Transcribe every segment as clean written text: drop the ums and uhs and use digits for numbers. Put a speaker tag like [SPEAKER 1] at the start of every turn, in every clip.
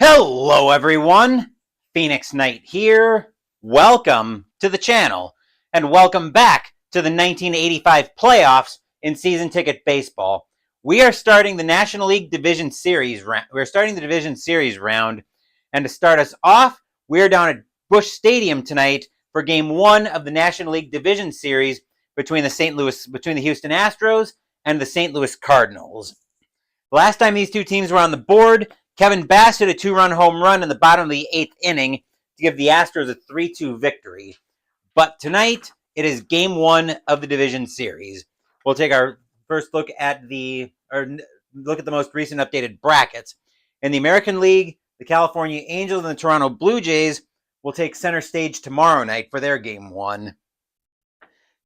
[SPEAKER 1] Hello everyone, Phoenix Knight here. Welcome to the channel and welcome back to the 1985 playoffs in season ticket baseball. We are starting the National League Division Series round. We're starting the Division Series round, and to start us off, we're down at Busch Stadium tonight for Game 1 of the National League Division Series between the Houston Astros and the St. Louis Cardinals. The last time these two teams were on the board, Kevin Bass hit a two-run home run in the bottom of the 8th inning to give the Astros a 3-2 victory. But tonight, it is Game 1 of the Division Series. We'll take our first look at the most recent updated brackets. In the American League, the California Angels and the Toronto Blue Jays will take center stage tomorrow night for their Game 1.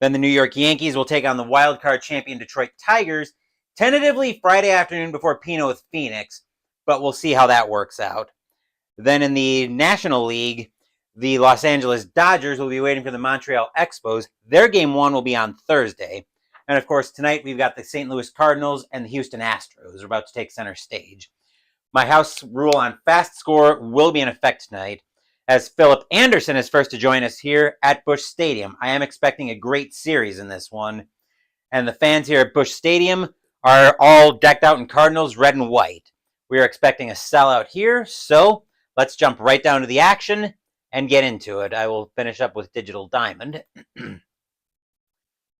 [SPEAKER 1] Then the New York Yankees will take on the wild card champion Detroit Tigers, tentatively Friday afternoon before Pino with Phoenix, but we'll see how that works out. Then in the National League, the Los Angeles Dodgers will be waiting for the Montreal Expos. Their Game 1 will be on Thursday. And of course, tonight we've got the St. Louis Cardinals and the Houston Astros. We're about to take center stage. My house rule on fast score will be in effect tonight, as Philip Anderson is first to join us here at Busch Stadium. I am expecting a great series in this one. And the fans here at Busch Stadium are all decked out in Cardinals red and white. We are expecting a sellout here, so let's jump right down to the action and get into it. I will finish up with Digital Diamond.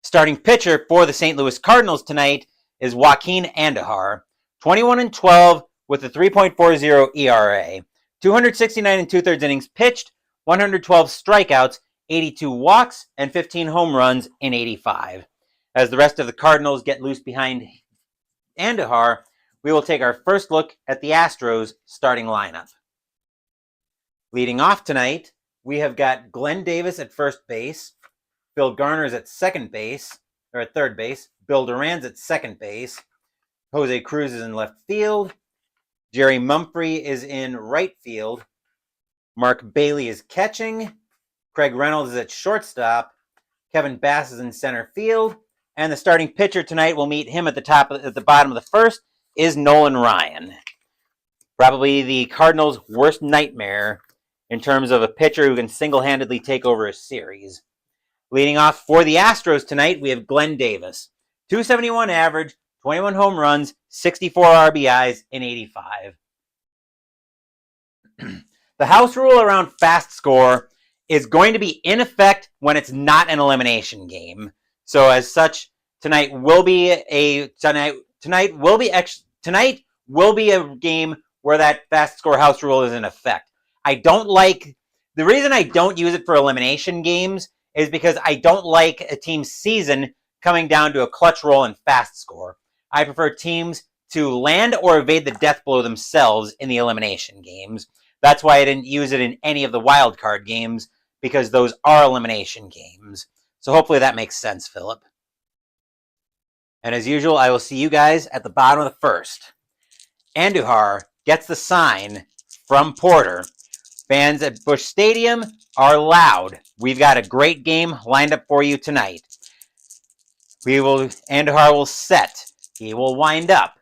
[SPEAKER 1] Starting pitcher for the St. Louis Cardinals tonight is Joaquin Andujar, 21-12 with a 3.40 ERA, 269 2/3 innings pitched, 112 strikeouts, 82 walks, and 15 home runs in 85. As the rest of the Cardinals get loose behind Andujar, we will take our first look at the Astros starting lineup. Leading off tonight, we have got Glenn Davis at first base, Bill Garner's at third base, Bill Duran's at second base, Jose Cruz is in left field, Jerry Mumphrey is in right field, Mark Bailey is catching, Craig Reynolds is at shortstop, Kevin Bass is in center field, and the starting pitcher tonight, we'll meet him at the bottom of the first, is Nolan Ryan. Probably the Cardinals' worst nightmare in terms of a pitcher who can single-handedly take over a series. Leading off for the Astros tonight, we have Glenn Davis. 271 average, 21 home runs, 64 RBIs in 85. The house rule around fast score is going to be in effect when it's not an elimination game. So as such, tonight will be a game where that fast score house rule is in effect. The reason I don't use it for elimination games is because I don't like a team's season coming down to a clutch roll and fast score. I prefer teams to land or evade the death blow themselves in the elimination games. That's why I didn't use it in any of the wild card games, because those are elimination games. So hopefully that makes sense, Philip. And as usual, I will see you guys at the bottom of the first. Andujar gets the sign from Porter. Fans at Busch Stadium are loud. We've got a great game lined up for you tonight. Andujar will set. He will wind up.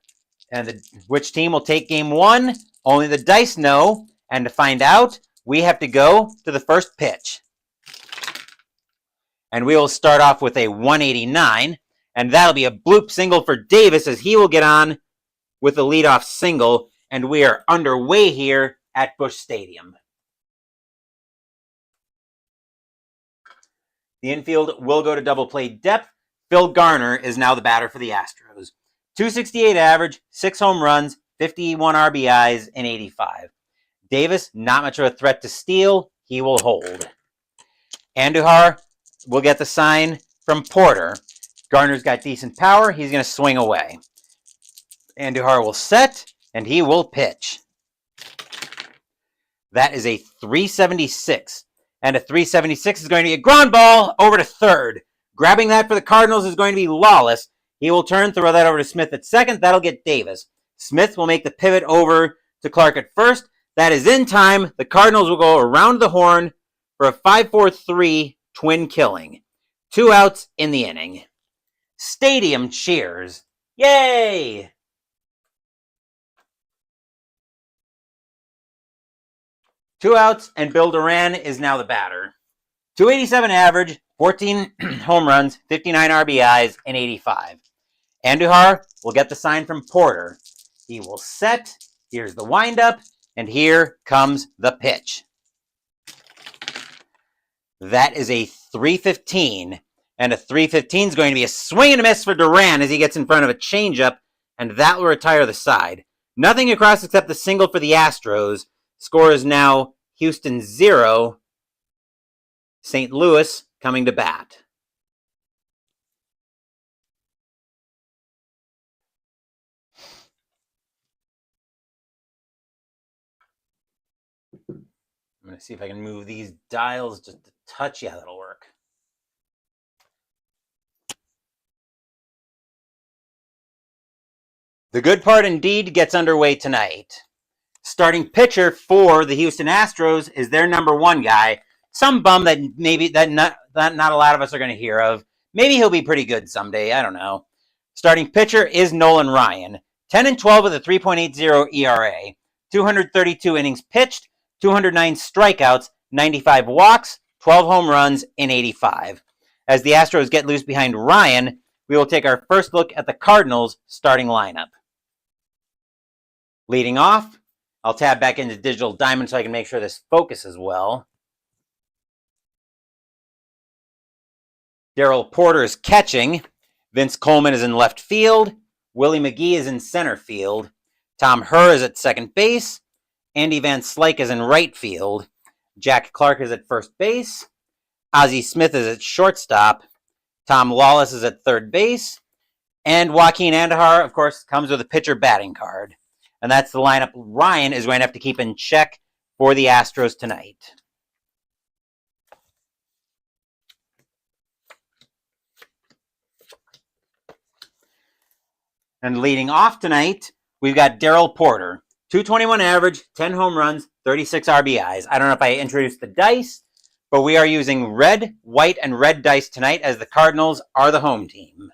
[SPEAKER 1] And which team will take Game 1? Only the dice know. And to find out, we have to go to the first pitch. And we will start off with a 189. And that'll be a bloop single for Davis as he will get on with a leadoff single. And we are underway here at Busch Stadium. The infield will go to double play depth. Phil Garner is now the batter for the Astros. 268 average, 6 home runs, 51 RBIs in 85. Davis, not much of a threat to steal. He will hold. Andujar will get the sign from Porter. Garner's got decent power. He's going to swing away. Andujar will set, and he will pitch. That is a 376. And a 376 is going to be a ground ball over to third. Grabbing that for the Cardinals is going to be Lawless. He will throw that over to Smith at second. That'll get Davis. Smith will make the pivot over to Clark at first. That is in time. The Cardinals will go around the horn for a 5-4-3 twin killing. 2 outs in the inning. Stadium cheers. Yay! 2 outs, and Bill Duran is now the batter. 287 average, 14 home runs, 59 RBIs, and 85. Andujar will get the sign from Porter. He will set. Here's the windup, and here comes the pitch. That is a 315, and a 315 is going to be a swing and a miss for Duran as he gets in front of a changeup, and that will retire the side. Nothing across except the single for the Astros. Score is now Houston 0, St. Louis coming to bat. I'm going to see if I can move these dials just a touch. Yeah, that'll work. The good part indeed gets underway tonight. Starting pitcher for the Houston Astros is their number 1 guy. Some bum that maybe not a lot of us are going to hear of. Maybe he'll be pretty good someday. I don't know. Starting pitcher is Nolan Ryan. 10-12 with a 3.80 ERA. 232 innings pitched, 209 strikeouts, 95 walks, 12 home runs, and 85. As the Astros get loose behind Ryan, we will take our first look at the Cardinals' starting lineup. Leading off, I'll tab back into Digital Diamond so I can make sure this focuses well. Darryl Porter is catching. Vince Coleman is in left field. Willie McGee is in center field. Tom Herr is at second base. Andy Van Slyke is in right field. Jack Clark is at first base. Ozzie Smith is at shortstop. Tom Lawless is at third base. And Joaquin Andujar, of course, comes with a pitcher batting card. And that's the lineup Ryan is going to have to keep in check for the Astros tonight. And leading off tonight, we've got Darryl Porter. 221 average, 10 home runs, 36 RBIs. I don't know if I introduced the dice, but we are using red, white, and red dice tonight as the Cardinals are the home team.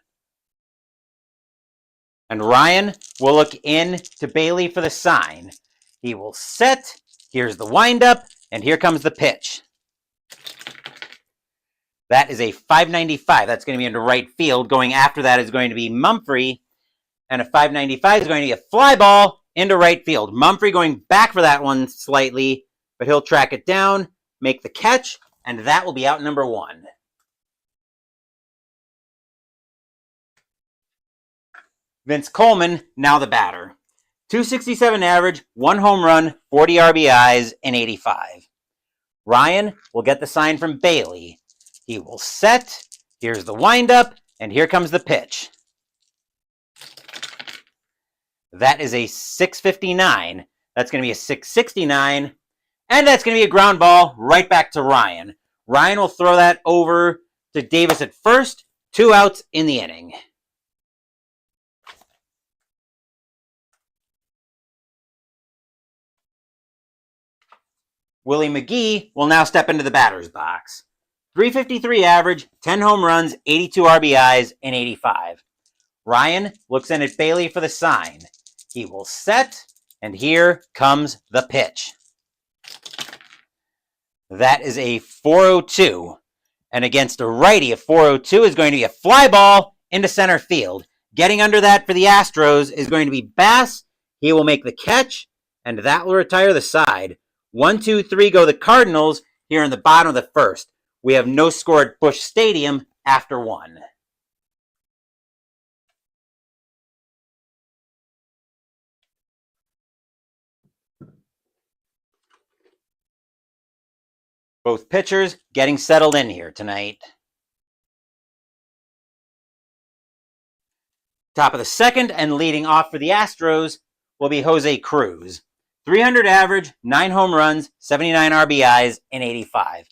[SPEAKER 1] And Ryan will look in to Bailey for the sign. He will set. Here's the windup, and here comes the pitch. That is a 595. That's going to be into right field. Going after that is going to be Mumphrey, and a 595 is going to be a fly ball into right field. Mumphrey going back for that one slightly, but he'll track it down, make the catch, and that will be out number 1. Vince Coleman, now the batter. 267 average, 1 home run, 40 RBIs, and 85. Ryan will get the sign from Bailey. He will set. Here's the windup, and here comes the pitch. That is a 659. That's going to be a 669. And that's going to be a ground ball right back to Ryan. Ryan will throw that over to Davis at first. 2 outs in the inning. Willie McGee will now step into the batter's box. 353 average, 10 home runs, 82 RBIs, and 85. Ryan looks in at Bailey for the sign. He will set, and here comes the pitch. That is a 402. And against a righty, a 402 is going to be a fly ball into center field. Getting under that for the Astros is going to be Bass. He will make the catch, and that will retire the side. 1, 2, 3 go the Cardinals here in the bottom of the first. We have no score at Busch Stadium after 1. Both pitchers getting settled in here tonight. Top of the second and leading off for the Astros will be Jose Cruz. 300 average, 9 home runs, 79 RBIs, and 85.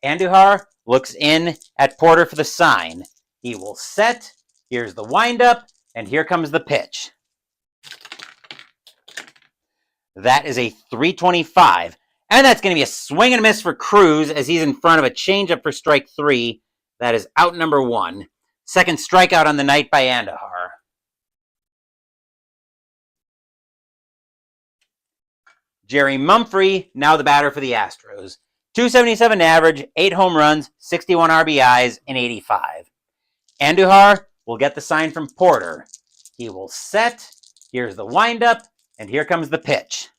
[SPEAKER 1] Andujar looks in at Porter for the sign. He will set. Here's the windup, and here comes the pitch. That is a 325. And that's going to be a swing and a miss for Cruz as he's in front of a changeup for strike 3. That is out number 1. Second strikeout on the night by Andujar. Jerry Mumphrey, now the batter for the Astros. 277 average, 8 home runs, 61 RBIs, and 85. Andujar will get the sign from Porter. He will set. Here's the windup, and here comes the pitch.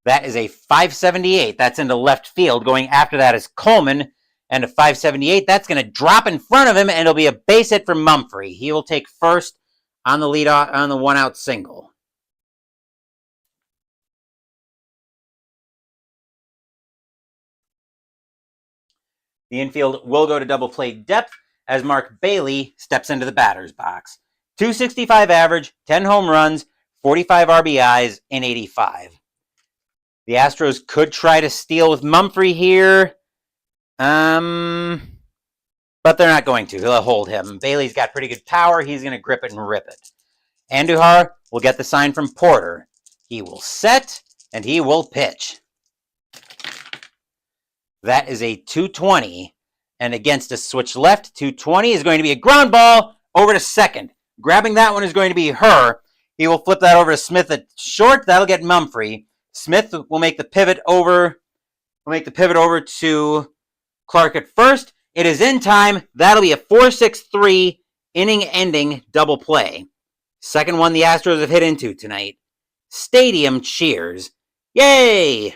[SPEAKER 1] That is a 578. That's into left field. Going after that is Coleman, and a 578. That's going to drop in front of him, and it'll be a base hit from Mumphrey. He will take first on the lead on the one-out single. The infield will go to double play depth as Mark Bailey steps into the batter's box. 265 average, 10 home runs, 45 RBIs, and 85. The Astros could try to steal with Mumphrey here, but they're not going to. They'll hold him. Bailey's got pretty good power. He's going to grip it and rip it. Andujar will get the sign from Porter. He will set, and he will pitch. That is a 220, and against a switch left, 220 is going to be a ground ball over to second. Grabbing that one is going to be HOU. He will flip that over to Smith at short. That'll get Mumphrey. Smith will make the pivot over. To Clark at first. It is in time. That'll be a 4-6-3 inning-ending double play. Second one the Astros have hit into tonight. Stadium cheers. Yay!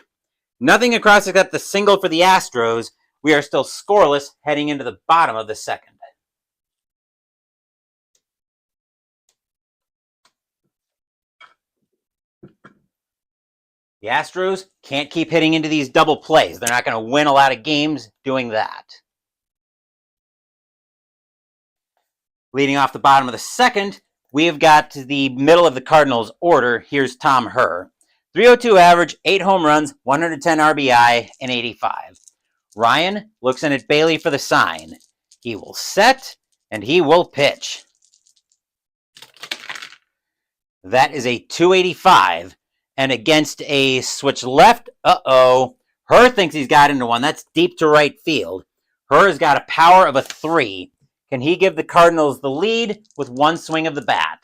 [SPEAKER 1] Nothing across except the single for the Astros. We are still scoreless heading into the bottom of the second. The Astros can't keep hitting into these double plays. They're not going to win a lot of games doing that. Leading off the bottom of the second, we've got the middle of the Cardinals order. Here's Tom HOU. 302 average, 8 home runs, 110 RBI, and 85. Ryan looks in at Bailey for the sign. He will set, and he will pitch. That is a 285. And against a switch left, HOU thinks he's got into one. That's deep to right field. HOU's got a power of a 3. Can he give the Cardinals the lead with one swing of the bat?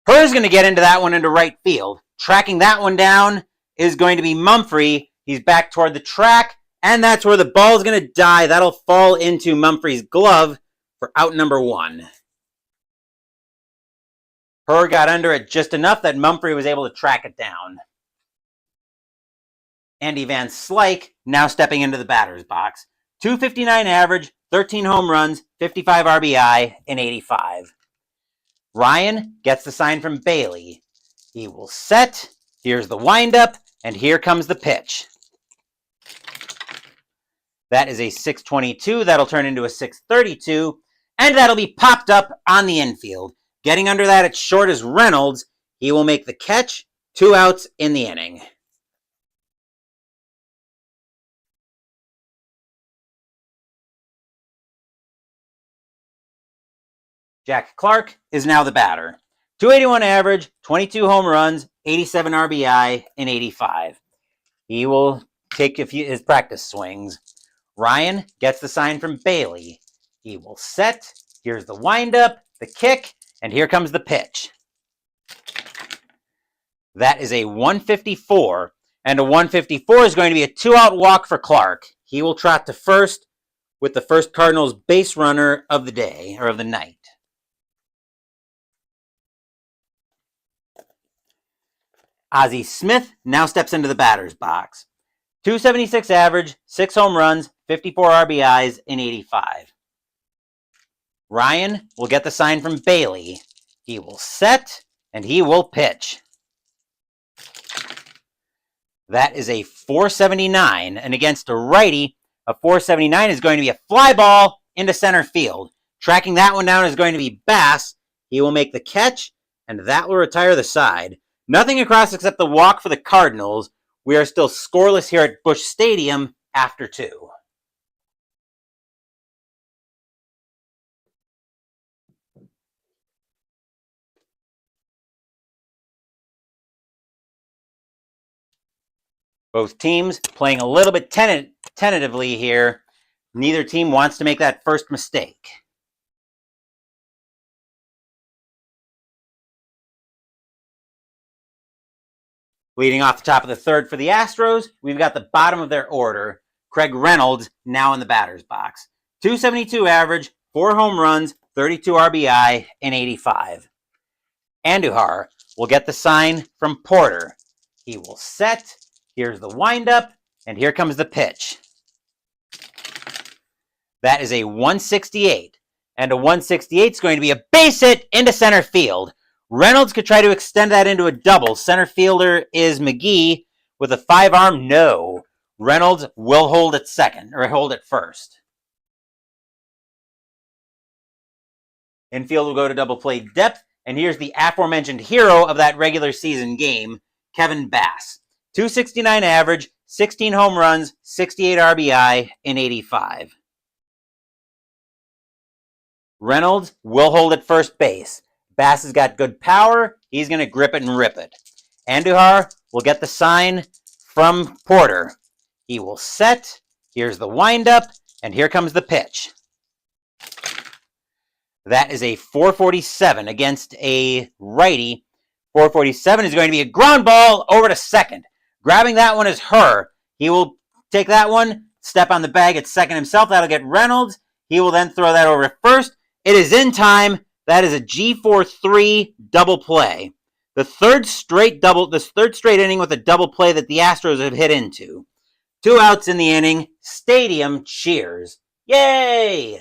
[SPEAKER 1] HOU's going to get into that one into right field. Tracking that one down is going to be Mumphrey. He's back toward the track. And that's where the ball is going to die. That'll fall into Mumphrey's glove for out number 1. HOU got under it just enough that Mumphrey was able to track it down. Andy Van Slyke now stepping into the batter's box. 259 average, 13 home runs, 55 RBI, and 85. Ryan gets the sign from Bailey. He will set. Here's the windup, and here comes the pitch. That is a 622. That'll turn into a 632. And that'll be popped up on the infield. Getting under that at short is Reynolds. He will make the catch. 2 outs in the inning. Jack Clark is now the batter. 281 average, 22 home runs, 87 RBI, and 85. He will take his practice swings. Ryan gets the sign from Bailey. He will set. Here's the windup, the kick, and here comes the pitch. That is a 154, and a 154 is going to be a 2-out walk for Clark. He will trot to first with the first Cardinals base runner of the day, or of the night. Ozzie Smith now steps into the batter's box. 276 average, 6 home runs, 54 RBIs, and 85. Ryan will get the sign from Bailey. He will set, and he will pitch. That is a 479, and against a righty, a 479 is going to be a fly ball into center field. Tracking that one down is going to be Bass. He will make the catch, and that will retire the side. Nothing across except the walk for the Cardinals. We are still scoreless here at Busch Stadium after 2. Both teams playing a little bit tentatively here. Neither team wants to make that first mistake. Leading off the top of the third for the Astros, we've got the bottom of their order, Craig Reynolds, now in the batter's box. 272 average, 4 home runs, 32 RBI, and 85. Andujar will get the sign from Porter. He will set. Here's the windup, and here comes the pitch. That is a 168, and a 168 is going to be a base hit into center field. Reynolds could try to extend that into a double. Center fielder is McGee with a 5-arm. No. Reynolds will hold at second, or hold at first. Infield will go to double play depth, and here's the aforementioned hero of that regular season game, Kevin Bass. 269 average, 16 home runs, 68 RBI, and 85. Reynolds will hold at first base. Bass has got good power. He's going to grip it and rip it. Andujar will get the sign from Porter. He will set. Here's the windup, and here comes the pitch. That is a 447 against a righty. 447 is going to be a ground ball over to second. Grabbing that one is Her. He will take that one, step on the bag at second himself. That'll get Reynolds. He will then throw that over to first. It is in time. That is a G4-3 double play. The third straight inning with a double play that the Astros have hit into. 2 outs in the inning. Stadium cheers. Yay!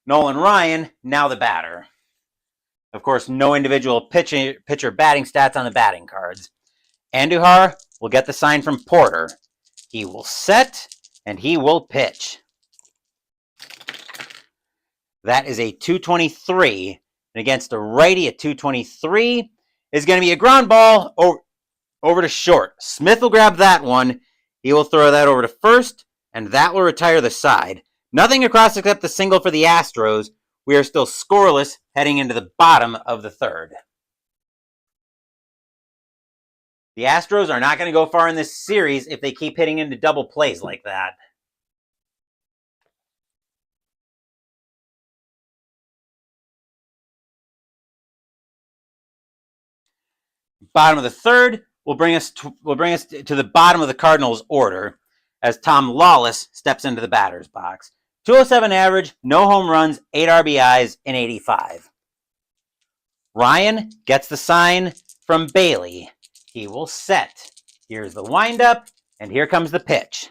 [SPEAKER 1] Nolan Ryan, now the batter. Of course, no individual pitcher batting stats on the batting cards. Andujar will get the sign from Porter. He will set, and he will pitch. That is a 223. And against a righty, a 223 is going to be a ground ball over to short. Smith will grab that one. He will throw that over to first, and that will retire the side. Nothing across except the single for the Astros. We are still scoreless heading into the bottom of the third. The Astros are not going to go far in this series if they keep hitting into double plays like that. Bottom of the third will bring us to the bottom of the Cardinals' order as Tom Lawless steps into the batter's box. 207 average, no home runs, 8 RBIs, and 85. Ryan gets the sign from Bailey. He will set. Here's the windup, and here comes the pitch.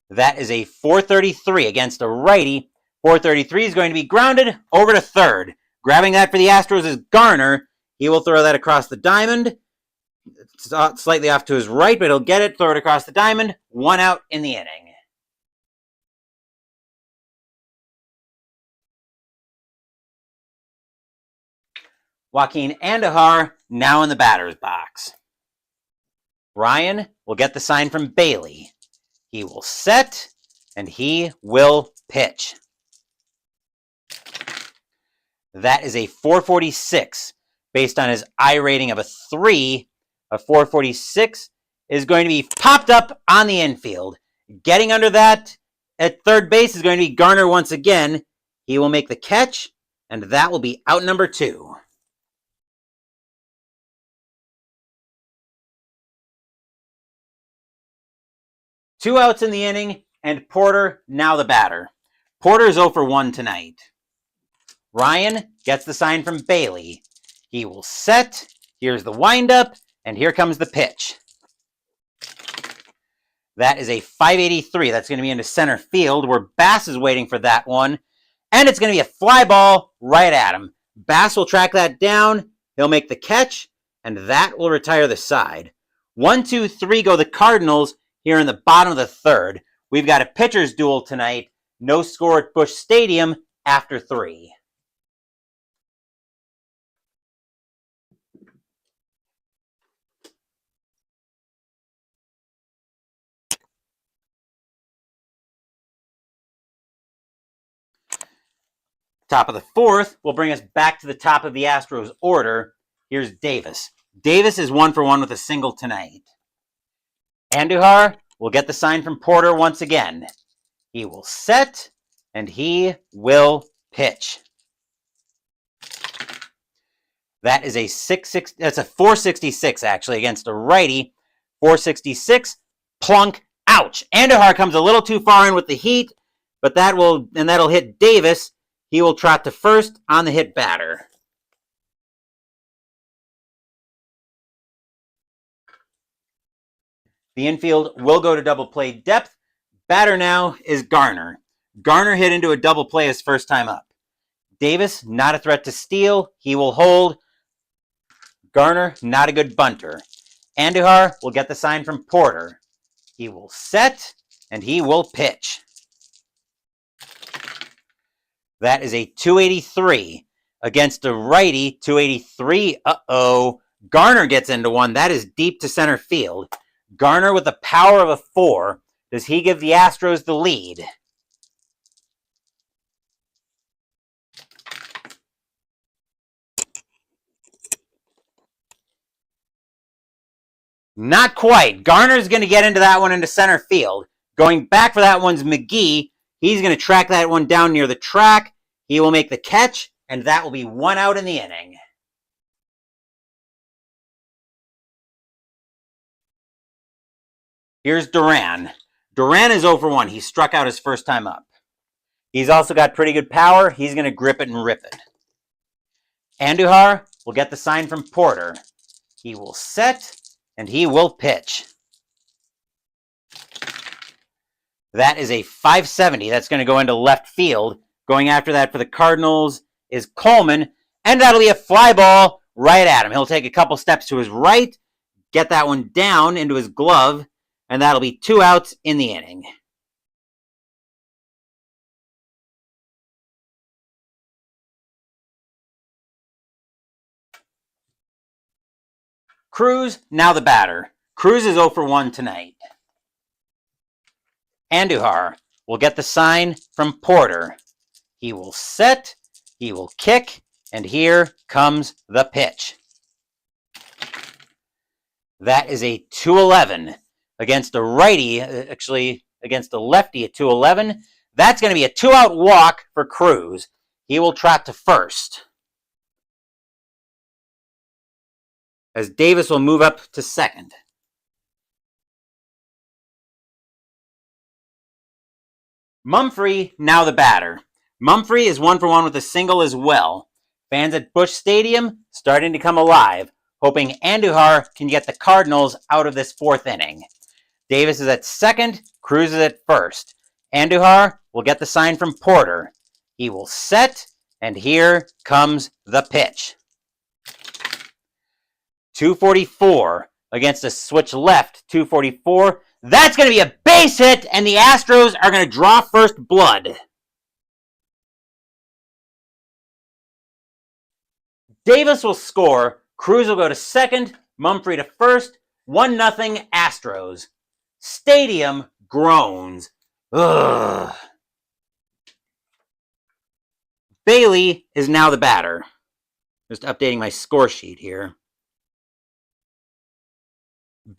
[SPEAKER 1] That is a 433 against a righty. 433 is going to be grounded over to third. Grabbing that for the Astros is Garner. He will throw that across the diamond. It's slightly off to his right, but he'll get it, throw it across the diamond. 1 out in the inning. Joaquin Andujar now in the batter's box. Ryan will get the sign from Bailey. He will set, and he will pitch. That is a 446. Based on his I rating of a 3, a 446 is going to be popped up on the infield. Getting under that at third base is going to be Garner once again. He will make the catch, and that will be out number 2. Two outs in the inning, and Porter now the batter. Porter is 0 for 1 tonight. Ryan gets the sign from Bailey. He will set. Here's the windup, and here comes the pitch. That is a 583. That's going to be into center field, where Bass is waiting for that one. And it's going to be a fly ball right at him. Bass will track that down. He'll make the catch, and that will retire the side. 1, 2, 3 go the Cardinals here in the bottom of the third. We've got a pitcher's duel tonight. No score at Busch Stadium after 3. Top of the fourth will bring us back to the top of the Astros order. Here's Davis. Davis is 1-for-1 with a single tonight. Andujar will get the sign from Porter once again. He will set, and he will pitch. That is a 6-6. That's a 466 actually against a righty. 466. Plunk. Ouch. Andujar comes a little too far in with the heat, but that'll hit Davis. He will trot to first on the hit batter. The infield will go to double play depth. Batter now is Garner. Garner hit into a double play his first time up. Davis, not a threat to steal. He will hold. Garner, not a good bunter. Andujar will get the sign from Porter. He will set, and he will pitch. That is a 283 against a righty. 283. Uh-oh. Garner gets into one. That is deep to center field. Garner with the power of a 4. Does he give the Astros the lead? Not quite. Garner's going to get into that one into center field. Going back for that one's McGee. He's going to track that one down near the track. He will make the catch, and that will be 1 out in the inning. Here's Duran. Duran is 0-for-1. He struck out his first time up. He's also got pretty good power. He's going to grip it and rip it. Andujar will get the sign from Porter. He will set, and he will pitch. That is a 570. That's going to go into left field. Going after that for the Cardinals is Coleman, and that'll be a fly ball right at him. He'll take a couple steps to his right, get that one down into his glove, and that'll be 2 outs in the inning. Cruz, now the batter. Cruz is 0-for-1 tonight. Andujar will get the sign from Porter. He will set, he will kick, and here comes the pitch. That is a 211 against a righty, actually against a lefty at 211. That's going to be a 2-out walk for Cruz. He will trot to first, as Davis will move up to second. Mumphrey, now the batter. Mumphrey is 1-for-1 with a single as well. Fans at Busch Stadium starting to come alive, hoping Andujar can get the Cardinals out of this 4th inning. Davis is at second, Cruz is at first. Andujar will get the sign from Porter. He will set, and here comes the pitch. 244 against a switch left, 244. That's going to be a base hit, and the Astros are going to draw first blood. Davis will score. Cruz will go to second. Mumphrey to first. 1-0 Astros. Stadium groans. Ugh. Bailey is now the batter. Just updating my score sheet here.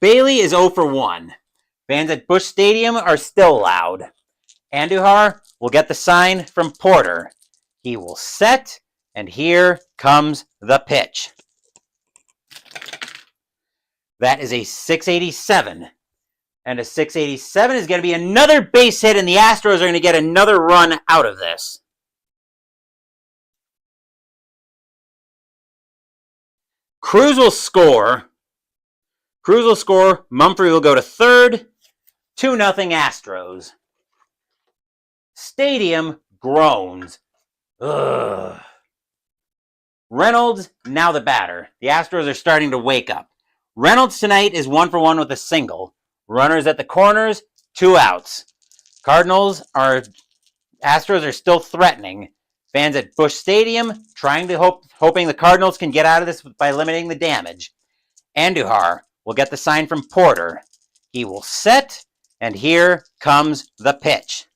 [SPEAKER 1] Bailey is 0-for-1. Fans at Busch Stadium are still loud. Andujar will get the sign from Porter. He will set, and here comes the pitch. That is a 687. And a 687 is going to be another base hit, and the Astros are going to get another run out of this. Cruz will score. Mumphrey will go to third. 2-0 Astros. Stadium groans. Ugh. Reynolds, now the batter. The Astros are starting to wake up. Reynolds tonight is 1-for-1 with a single. Runners at the corners, 2 outs. Astros are still threatening. Fans at Busch Stadium hoping the Cardinals can get out of this by limiting the damage. Andujar will get the sign from Porter. He will set, and here comes the pitch.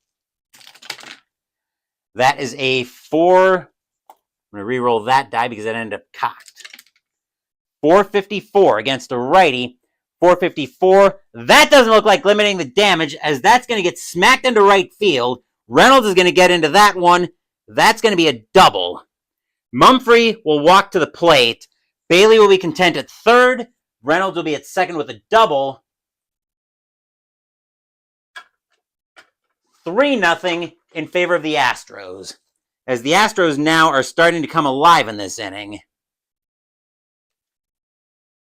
[SPEAKER 1] That is a 4. I'm going to re-roll that die because it ended up cocked. 454 against a righty. 454. That doesn't look like limiting the damage, as that's going to get smacked into right field. Reynolds is going to get into that one. That's going to be a double. Mumphrey will walk to the plate. Bailey will be content at third. Reynolds will be at second with a double. 3-0 in favor of the Astros, as the Astros now are starting to come alive in this inning.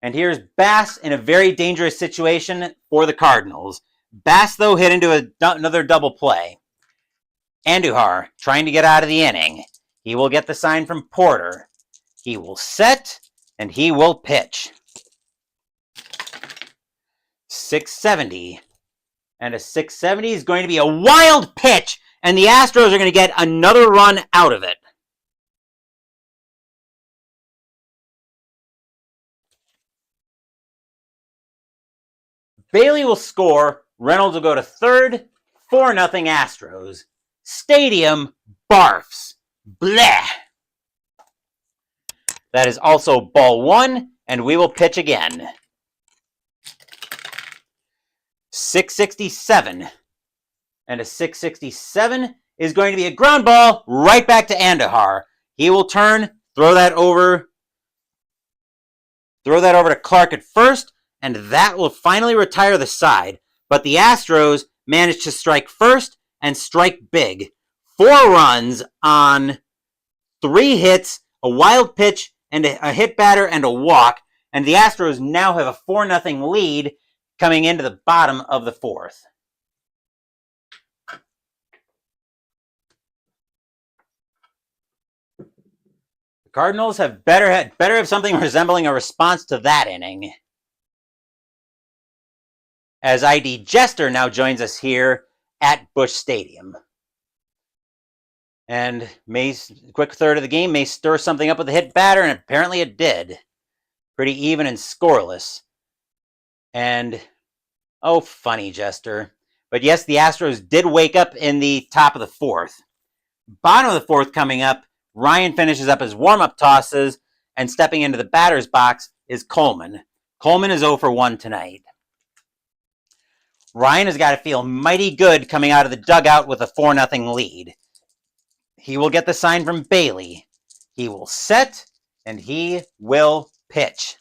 [SPEAKER 1] And here's Bass in a very dangerous situation for the Cardinals. Bass, though, hit into another double play. Andujar trying to get out of the inning. He will get the sign from Porter. He will set, and he will pitch. 670. And a 670 is going to be a wild pitch, and the Astros are going to get another run out of it. Bailey will score. Reynolds will go to third. 4-0 Astros. Stadium barfs. Bleh. That is also ball one, and we will pitch again. 667. And a 667 is going to be a ground ball right back to Andujar. He will turn, throw that over to Clark at first, and that will finally retire the side. But the Astros managed to strike first and strike big. 4 runs on 3 hits, a wild pitch, and a hit batter and a walk. And the Astros now have a 4-0 lead coming into the bottom of the 4th. The Cardinals have better have something resembling a response to that inning, as ID Jester now joins us here at Busch Stadium. And May's quick third of the game may stir something up with the hit batter, and apparently it did. Pretty even and scoreless. And, oh, funny, Jester. But yes, the Astros did wake up in the top of the 4th. Bottom of the 4th coming up, Ryan finishes up his warm-up tosses, and stepping into the batter's box is Coleman. Coleman is 0 for 1 tonight. Ryan has got to feel mighty good coming out of the dugout with a 4-0 lead. He will get the sign from Bailey. He will set, and he will pitch.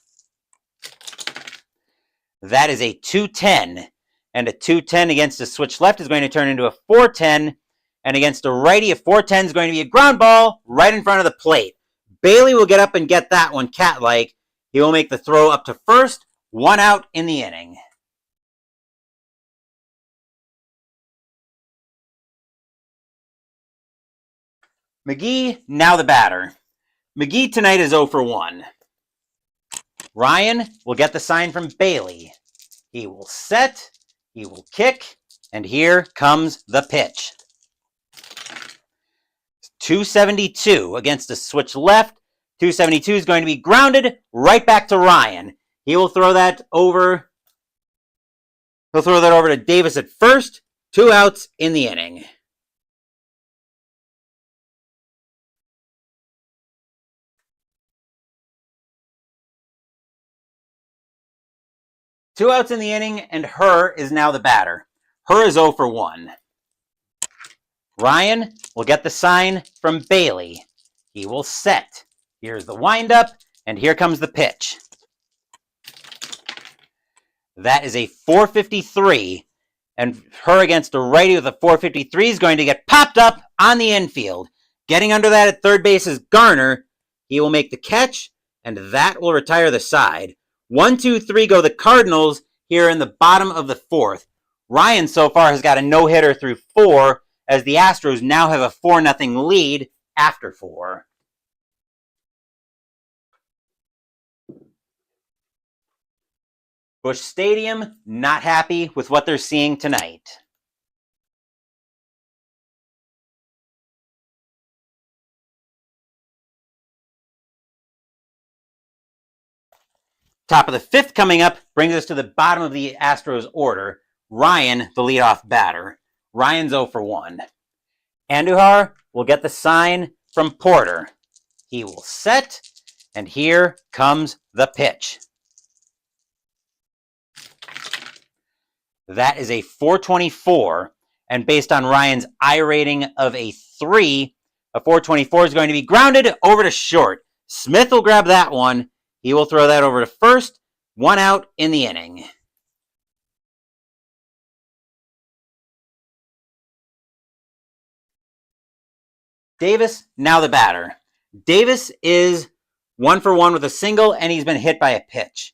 [SPEAKER 1] That is a 2-10. And a 2-10 against a switch left is going to turn into a 4-10. And against a righty, a 4-10 is going to be a ground ball right in front of the plate. Bailey will get up and get that one cat-like. He will make the throw up to first. 1 out in the inning. McGee, now the batter. McGee tonight is 0 for 1. Ryan will get the sign from Bailey. He will set, he will kick, and here comes the pitch. 272 against a switch left. 272 is going to be grounded right back to Ryan. He will throw that over. He'll throw that over to Davis at first. 2 outs in the inning. Two outs in the inning, and HOU is now the batter. HOU is 0 for 1. Ryan will get the sign from Bailey. He will set. Here's the windup, and here comes the pitch. That is a 453, and HOU against a righty with a 453 is going to get popped up on the infield. Getting under that at third base is Garner. He will make the catch, and that will retire the side. 1, 2, 3 go the Cardinals here in the bottom of the 4th. Ryan so far has got a no-hitter through 4, as the Astros now have a 4-0 lead after 4. Busch Stadium not happy with what they're seeing tonight. Top of the 5th coming up brings us to the bottom of the Astros order. Ryan, the leadoff batter. Ryan's 0 for 1. Andujar will get the sign from Porter. He will set, and here comes the pitch. That is a 424, and based on Ryan's I rating of a 3, a 424 is going to be grounded over to short. Smith will grab that one. He will throw that over to first. 1 out in the inning. Davis, now the batter. Davis is 1 for 1 with a single, and he's been hit by a pitch.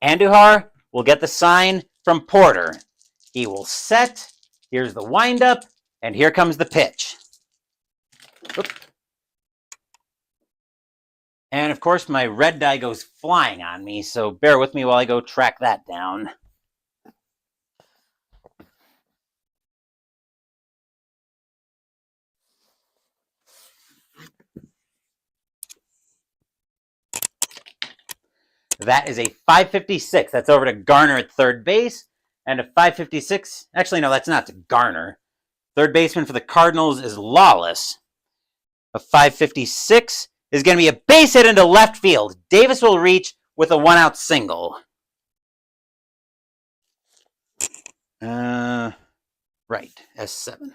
[SPEAKER 1] Andujar will get the sign from Porter. He will set. Here's the windup, and here comes the pitch. Oop. And of course, my red die goes flying on me, so bear with me while I go track that down. That is a 556. That's over to Garner at third base. And a 556, actually, no, that's not to Garner. Third baseman for the Cardinals is Lawless. A 556 is going to be a base hit into left field. Davis will reach with a 1-out single. Right, S7.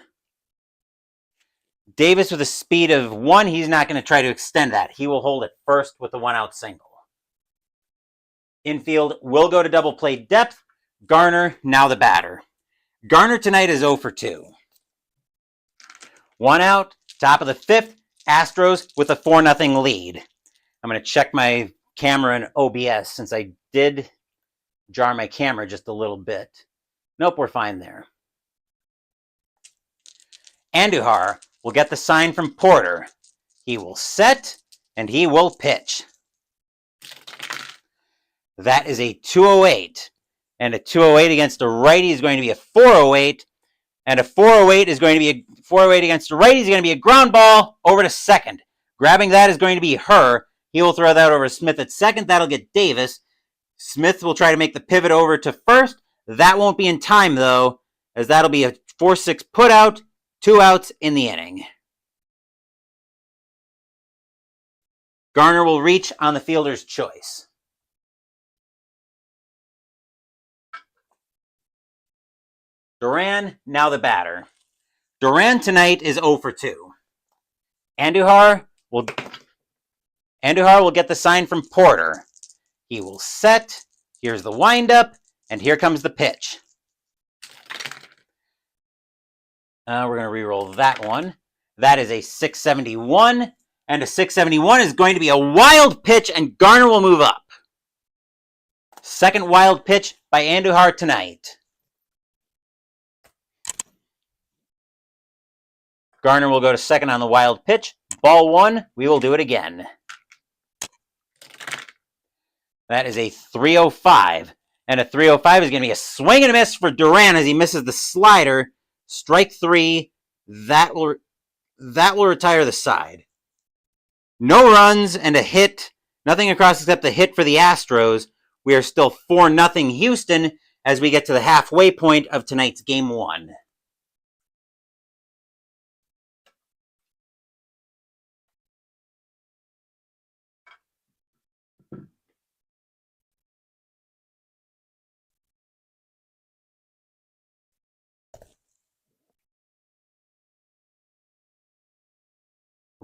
[SPEAKER 1] Davis with a speed of 1, he's not going to try to extend that. He will hold it first with a 1-out single. Infield will go to double play depth. Garner, now the batter. Garner tonight is 0 for 2. 1 out, top of the 5th. Astros with a 4-0 lead. I'm going to check my camera in OBS since I did jar my camera just a little bit. Nope, we're fine there. Andujar will get the sign from Porter. He will set, and he will pitch. That is a 208. And a 208 against a righty is going to be a 408. And a 408 is going to be a 408 against a righty is going to be a ground ball over to second. Grabbing that is going to be Her. He will throw that over to Smith at second. That'll get Davis. Smith will try to make the pivot over to first. That won't be in time, though, as that'll be a 4-6 put out, 2 outs in the inning. Garner will reach on the fielder's choice. Duran, now the batter. Duran tonight is 0 for 2. Andujar will get the sign from Porter. He will set. Here's the windup, and here comes the pitch. We're going to re-roll that one. That is a 671, and a 671 is going to be a wild pitch, and Garner will move up. Second wild pitch by Andujar tonight. Garner will go to second on the wild pitch. Ball 1, we will do it again. That is a 305. And a 305 is going to be a swing and a miss for Duran as he misses the slider. Strike 3. That will retire the side. No runs and a hit. Nothing across except the hit for the Astros. We are still 4-0 Houston as we get to the halfway point of tonight's Game 1.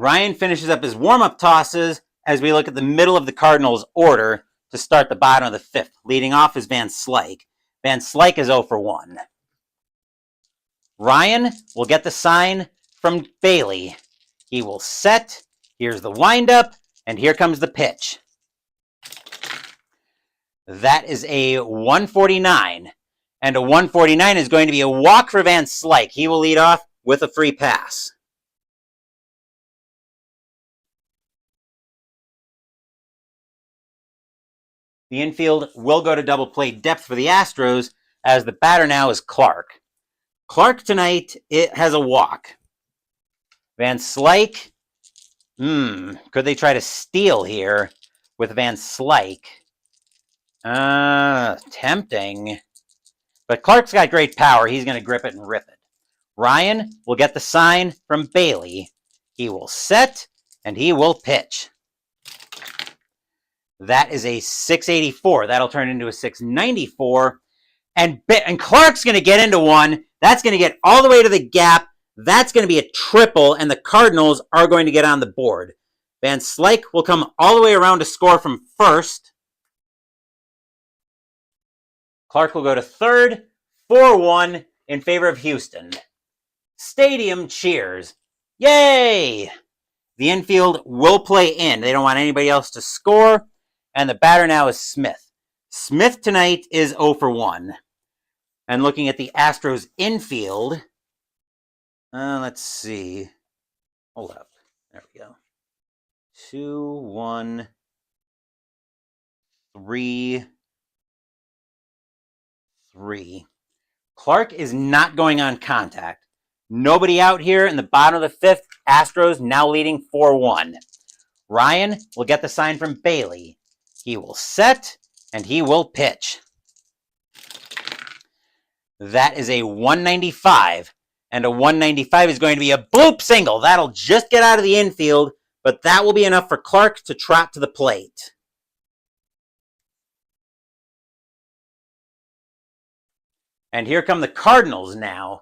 [SPEAKER 1] Ryan finishes up his warm-up tosses as we look at the middle of the Cardinals' order to start the bottom of the 5th. Leading off is Van Slyke. Van Slyke is 0 for 1. Ryan will get the sign from Bailey. He will set. Here's the windup, and here comes the pitch. That is a 149. And a 149 is going to be a walk for Van Slyke. He will lead off with a free pass. The infield will go to double play depth for the Astros as the batter now is Clark. Clark tonight, it has a walk. Van Slyke, could they try to steal here with Van Slyke? Tempting. But Clark's got great power. He's going to grip it and rip it. Ryan will get the sign from Bailey. He will set. and he will pitch. That is a 684. That'll turn into a 694. And Clark's going to get into one. That's going to get all the way to the gap. That's going to be a triple, and the Cardinals are going to get on the board. Van Slyke will come all the way around to score from first. Clark will go to third, 4-1 in favor of Houston. Stadium cheers. Yay! The infield will play in. They don't want anybody else to score. And the batter now is Smith. Smith tonight is 0 for 1. And looking at the Astros infield, let's see. Hold up. There we go. 2, 1, 3, 3. Clark is not going on contact. Nobody out here in the bottom of the fifth. Astros now leading 4-1. Ryan will get the sign from Bailey. He will set, and he will pitch. That is a 195, and a 195 is going to be a bloop single. That'll just get out of the infield, but that will be enough for Clark to trot to the plate. And here come the Cardinals now,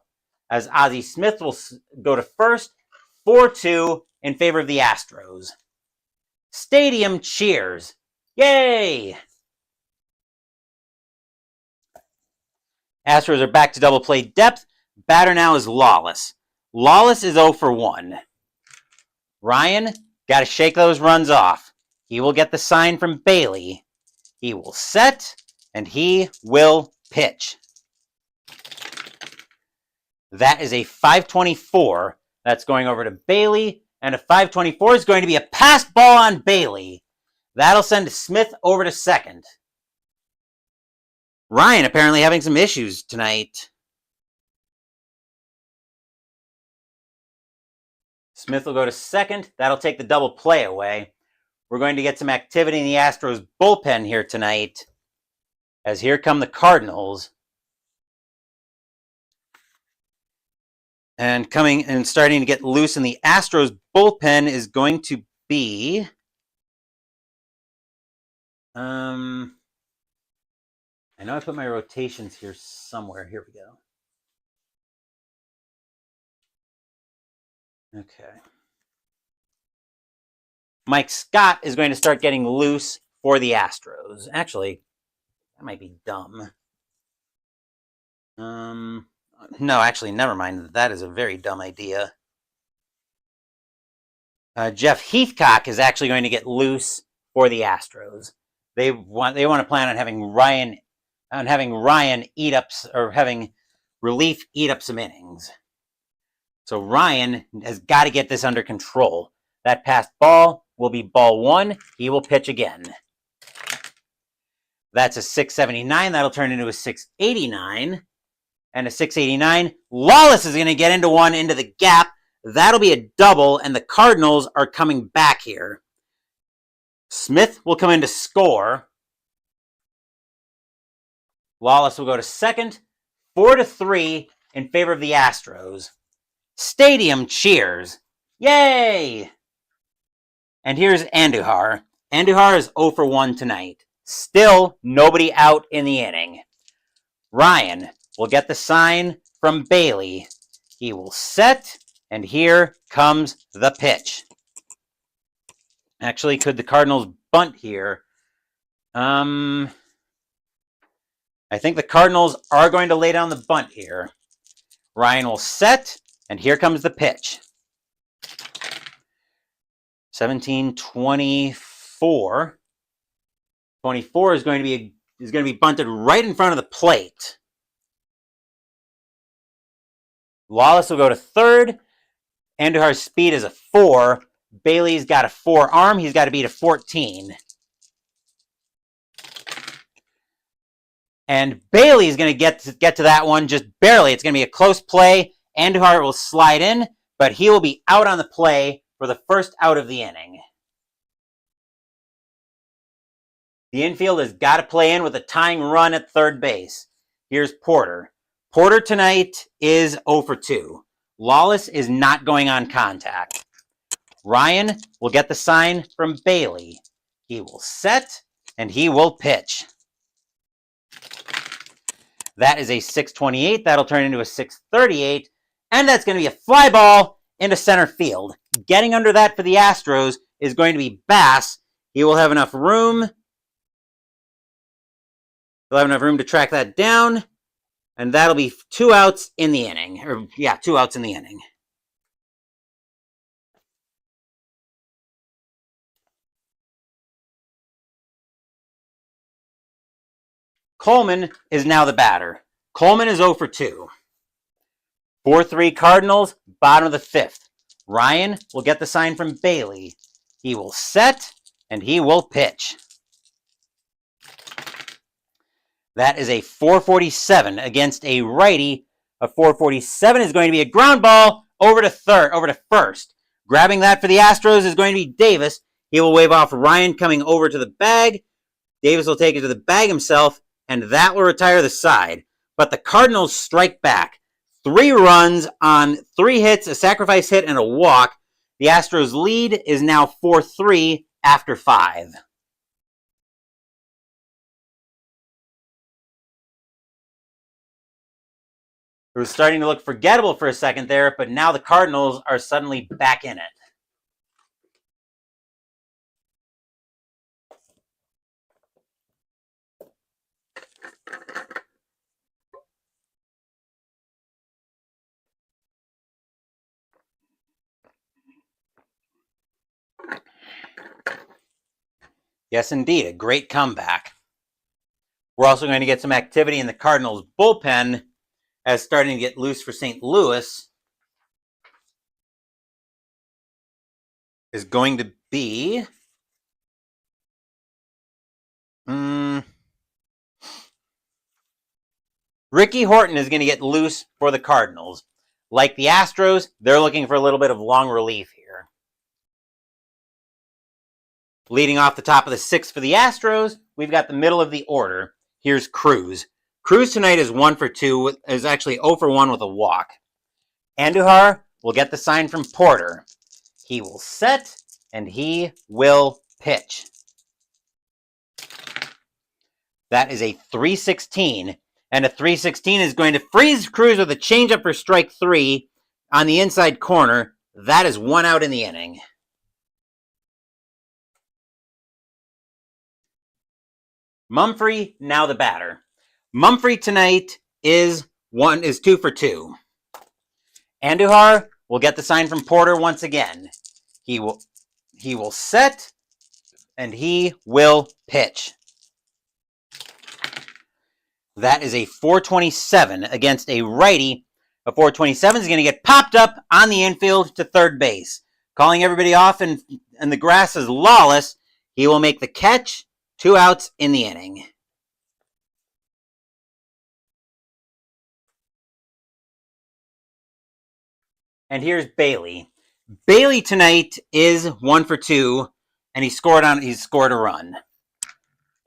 [SPEAKER 1] as Ozzie Smith will go to first, 4-2 in favor of the Astros. Stadium cheers. Yay! Astros are back to double play depth. Batter now is Lawless. Lawless is 0 for 1. Ryan, got to shake those runs off. He will get the sign from Bailey. He will set, and he will pitch. That is a 524. That's going over to Bailey, and a 524 is going to be a passed ball on Bailey. That'll send Smith over to second. Ryan apparently having some issues tonight. Smith will go to second. That'll take the double play away. We're going to get some activity in the Astros bullpen here tonight, as here come the Cardinals. And coming and starting to get loose in the Astros bullpen is going to be I know I put my rotations here somewhere. Here we go. Okay. Mike Scott is going to start getting loose for the Astros. Actually, that might be dumb. No, actually, never mind. That is a very dumb idea. Jeff Heathcock is actually going to get loose for the Astros. They want to plan on having Ryan eat up, or having relief eat up some innings. So Ryan has got to get this under control. That passed ball will be ball 1. He will pitch again. That's a 679. That'll turn into a 689. And a 689. Lawless is going to get into one into the gap. That'll be a double, and the Cardinals are coming back here. Smith will come in to score. Lawless will go to second. 4-3 in favor of the Astros. Stadium cheers. Yay! And here's Andujar. Andujar is 0 for 1 tonight. Still nobody out in the inning. Ryan will get the sign from Bailey. He will set, and here comes the pitch. Actually, could the Cardinals bunt here? I think the Cardinals are going to lay down the bunt here. Ryan will set, and here comes the pitch. 17-24. 24 is going to be bunted right in front of the plate. Lawless will go to third. Andujar's speed is a 4. Bailey's got a 4 arm. He's got to beat a 14. And Bailey's going to get to that one just barely. It's going to be a close play. Andujar will slide in, but he will be out on the play for the first out of the inning. The infield has got to play in with a tying run at third base. Here's Porter. Porter tonight is 0 for 2. Lawless is not going on contact. Ryan will get the sign from Bailey. He will set, and he will pitch. That is a 628. That'll turn into a 638. And that's going to be a fly ball into center field. Getting under that for the Astros is going to be Bass. He will have enough room. He'll have enough room to track that down. And that'll be 2 outs in the inning. 2 outs in the inning. Coleman is now the batter. Coleman is 0 for 2. 4-3 Cardinals, bottom of the 5th. Ryan will get the sign from Bailey. He will set, and he will pitch. That is a 447 against a righty. A 447 is going to be a ground ball over to first. Grabbing that for the Astros is going to be Davis. He will wave off Ryan coming over to the bag. Davis will take it to the bag himself, and that will retire the side. But the Cardinals strike back. 3 runs on 3 hits, a sacrifice hit, and a walk. The Astros lead is now 4-3 after 5. It was starting to look forgettable for a second there, but now the Cardinals are suddenly back in it. Yes, indeed, a great comeback. We're also going to get some activity in the Cardinals bullpen as starting to get loose for St. Louis is going to be Ricky Horton is going to get loose for the Cardinals. Like the Astros, they're looking for a little bit of long relief here. Leading off the top of the 6th for the Astros, we've got the middle of the order. Here's Cruz. Cruz tonight is 1 for 2, is actually 0 for 1 with a walk. Andujar will get the sign from Porter. He will set, and he will pitch. That is a 316, and a 316 is going to freeze Cruz with a changeup for strike 3 on the inside corner. That is 1 out in the inning. Mumphrey, now the batter. Mumphrey tonight is 2 for 2. Andujar will get the sign from Porter once again. He will set, and he will pitch. That is a 427 against a righty. A 427 is going to get popped up on the infield to third base. Calling everybody off, and the grass is lawless. He will make the catch. 2 outs in the inning. And here's Bailey. Bailey tonight is 1 for 2, and he's scored a run.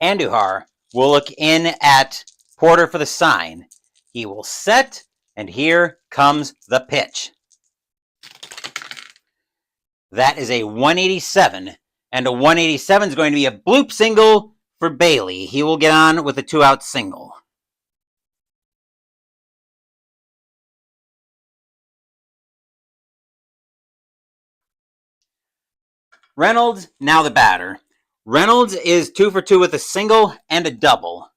[SPEAKER 1] Andujar will look in at Porter for the sign. He will set, and here comes the pitch. That is a 187. And a 187 is going to be a bloop single for Bailey. He will get on with a 2-out single. Reynolds, now the batter. Reynolds is 2 for 2 with a single and a double.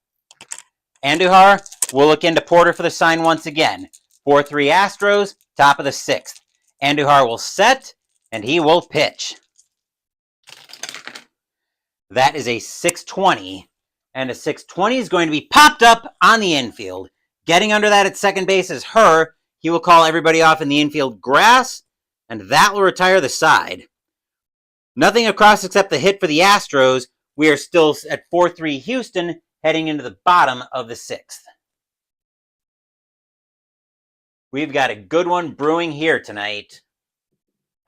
[SPEAKER 1] Andujar will look into Porter for the sign once again. 4-3 Astros, top of the 6th. Andujar will set, and he will pitch. That is a 620, and a 620 is going to be popped up on the infield. Getting under that at second base is HOU. He will call everybody off in the infield grass, and that will retire the side. Nothing across except the hit for the Astros. We are still at 4-3 Houston, heading into the bottom of the 6th. We've got a good one brewing here tonight,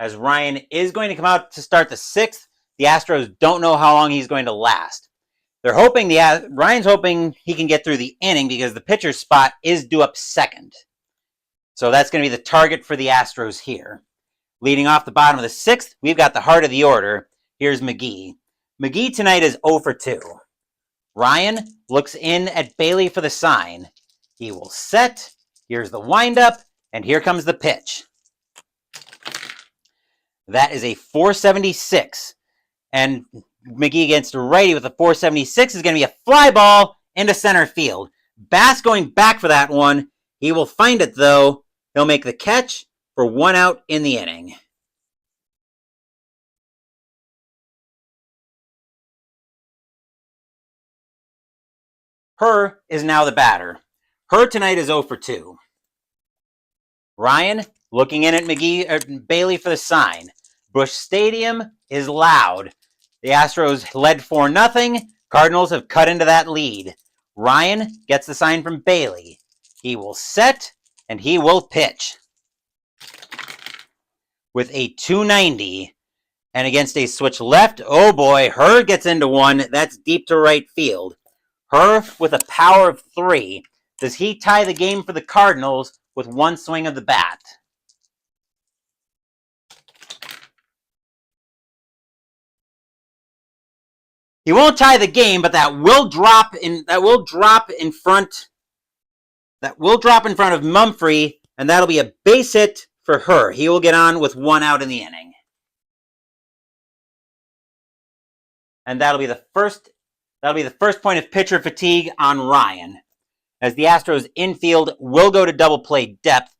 [SPEAKER 1] as Ryan is going to come out to start the 6th. The Astros don't know how long he's going to last. Ryan's hoping he can get through the inning because the pitcher's spot is due up second. So that's going to be the target for the Astros here. Leading off the bottom of the 6th, we've got the heart of the order. Here's McGee. McGee tonight is 0 for 2. Ryan looks in at Bailey for the sign. He will set. Here's the windup, and here comes the pitch. That is a 476. And McGee against a righty with a 476 is going to be a fly ball into center field. Bass going back for that one. He will find it, though. He'll make the catch for 1 out in the inning. HOU is now the batter. HOU tonight is 0 for 2. Ryan looking in at Bailey for the sign. Busch Stadium is loud. The Astros led 4-0. Cardinals have cut into that lead. Ryan gets the sign from Bailey. He will set, and he will pitch. With a 290. And against a switch left, oh boy, HOU gets into one. That's deep to right field. HOU with a power of 3. Does he tie the game for the Cardinals with one swing of the bat? He won't tie the game, but that will drop in front of Mumphrey, and that'll be a base hit for HOU. He will get on with 1 out in the inning. And that'll be the first point of pitcher fatigue on Ryan, as the Astros infield will go to double play depth.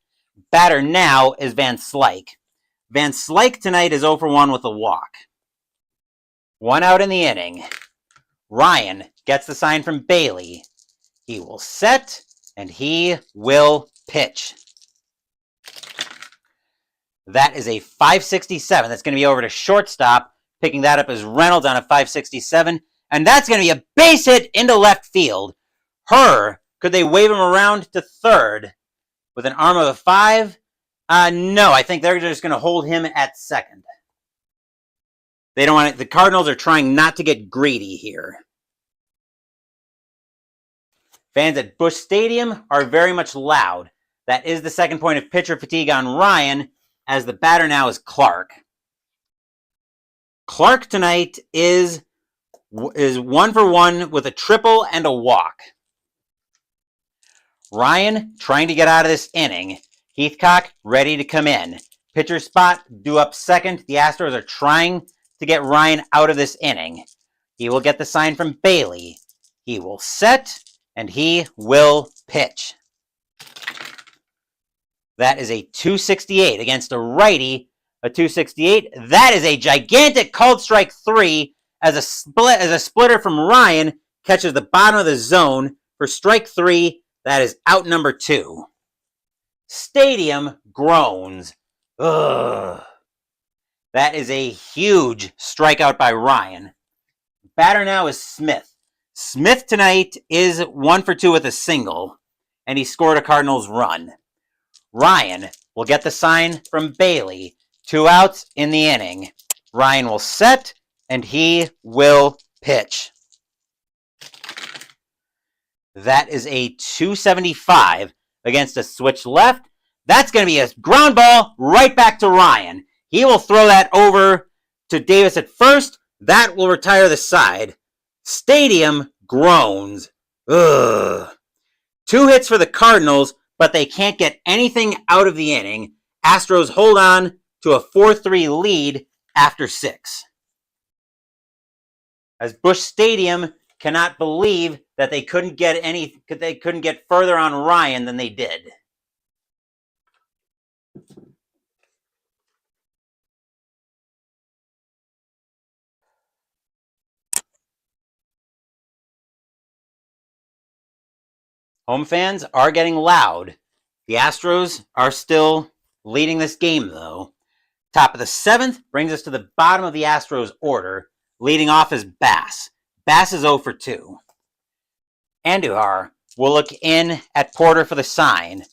[SPEAKER 1] Batter now is Van Slyke. Van Slyke tonight is 0 for 1 with a walk. 1 out in the inning. Ryan gets the sign from Bailey. He will set, and he will pitch. That is a 567. That's going to be over to shortstop. Picking that up is Reynolds on a 567. And that's going to be a base hit into left field. HOU, could they wave him around to third with an arm of a 5? No, I think they're just going to hold him at second. They don't want it. The Cardinals are trying not to get greedy here. Fans at Busch Stadium are very much loud. That is the second point of pitcher fatigue on Ryan, as the batter now is Clark. Clark tonight is 1 for 1 with a triple and a walk. Ryan trying to get out of this inning. Heathcock ready to come in. Pitcher spot due up second. The Astros are trying to get Ryan out of this inning. He will get the sign from Bailey. He will set, and he will pitch. That is a 268 against a righty. A 268. That is a gigantic called strike 3 as a splitter from Ryan catches the bottom of the zone for strike 3. That is out number 2. Stadium groans. Ugh. That is a huge strikeout by Ryan. Batter now is Smith. Smith tonight is 1 for 2 with a single, and he scored a Cardinals run. Ryan will get the sign from Bailey. 2 outs in the inning. Ryan will set, and he will pitch. That is a 275 against a switch left. That's going to be a ground ball right back to Ryan. He will throw that over to Davis at first. That will retire the side. Stadium groans. Ugh. 2 hits for the Cardinals, but they can't get anything out of the inning. Astros hold on to a 4-3 lead after 6. As Busch Stadium cannot believe that they couldn't get further on Ryan than they did. Home fans are getting loud. The Astros are still leading this game, though. Top of the 7th brings us to the bottom of the Astros order. Leading off is Bass. Bass is 0 for 2. Andujar will look in at Porter for the sign.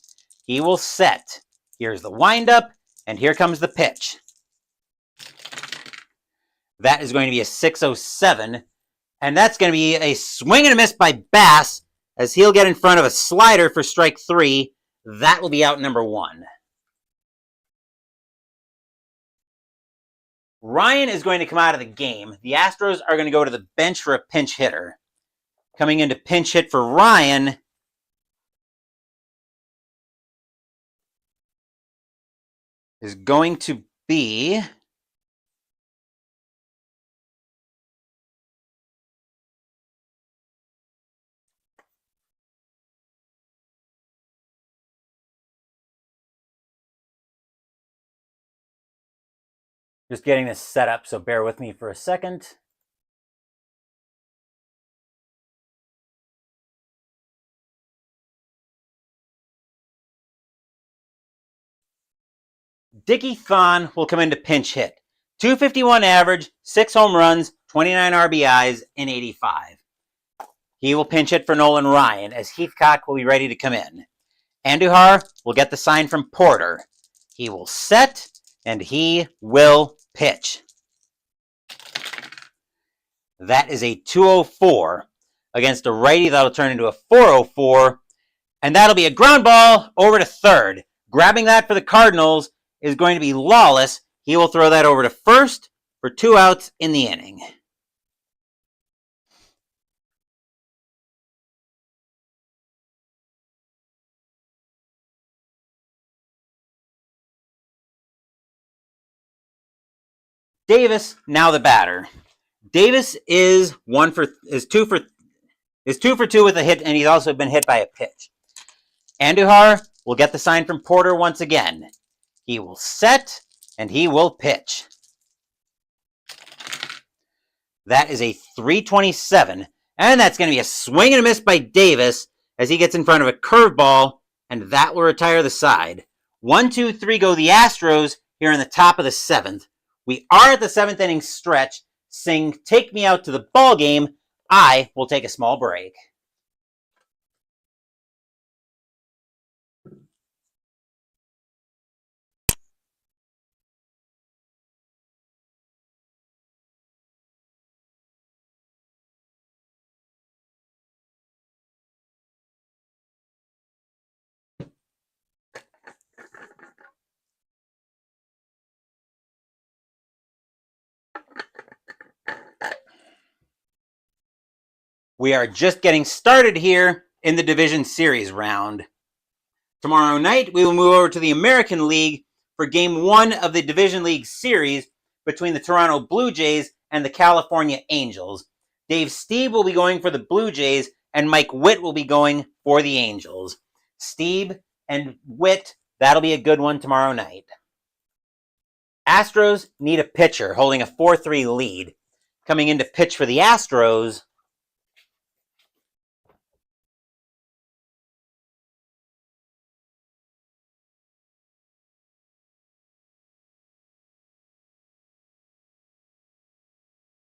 [SPEAKER 1] He will set. Here's the windup, and here comes the pitch. That is going to be a 607, and that's going to be a swing and a miss by Bass, as he'll get in front of a slider for strike 3. That will be out number 1. Ryan is going to come out of the game. The Astros are going to go to the bench for a pinch hitter. Coming in to pinch hit for Ryan is going to be just getting this set up, so bear with me for a second. Dickie Thon will come in to pinch hit. 251 average, 6 home runs, 29 RBIs in 85. He will pinch hit for Nolan Ryan as Heathcock will be ready to come in. Andujar will get the sign from Porter. He will set and he will pitch. That is a 204 against a righty. That'll turn into a 404, and that'll be a ground ball over to third. Grabbing that for the Cardinals is going to be Lawless. He will throw that over to first for 2 outs in the inning. Davis, now the batter. Davis is 2 for 2 with a hit, and he's also been hit by a pitch. Andujar will get the sign from Porter once again. He will set and he will pitch. That is a 327, and that's going to be a swing and a miss by Davis as he gets in front of a curveball, and that will retire the side. 1-2-3 go the Astros here in the top of the 7th. We are at the 7th inning stretch. Sing "Take Me Out to the Ball Game." I will take a small break. We are just getting started here in the Division Series round. Tomorrow night, we will move over to the American League for Game 1 of the Division League Series between the Toronto Blue Jays and the California Angels. Dave Stieb will be going for the Blue Jays, and Mike Witt will be going for the Angels. Stieb and Witt, that'll be a good one tomorrow night. Astros need a pitcher holding a 4-3 lead. Coming in to pitch for the Astros,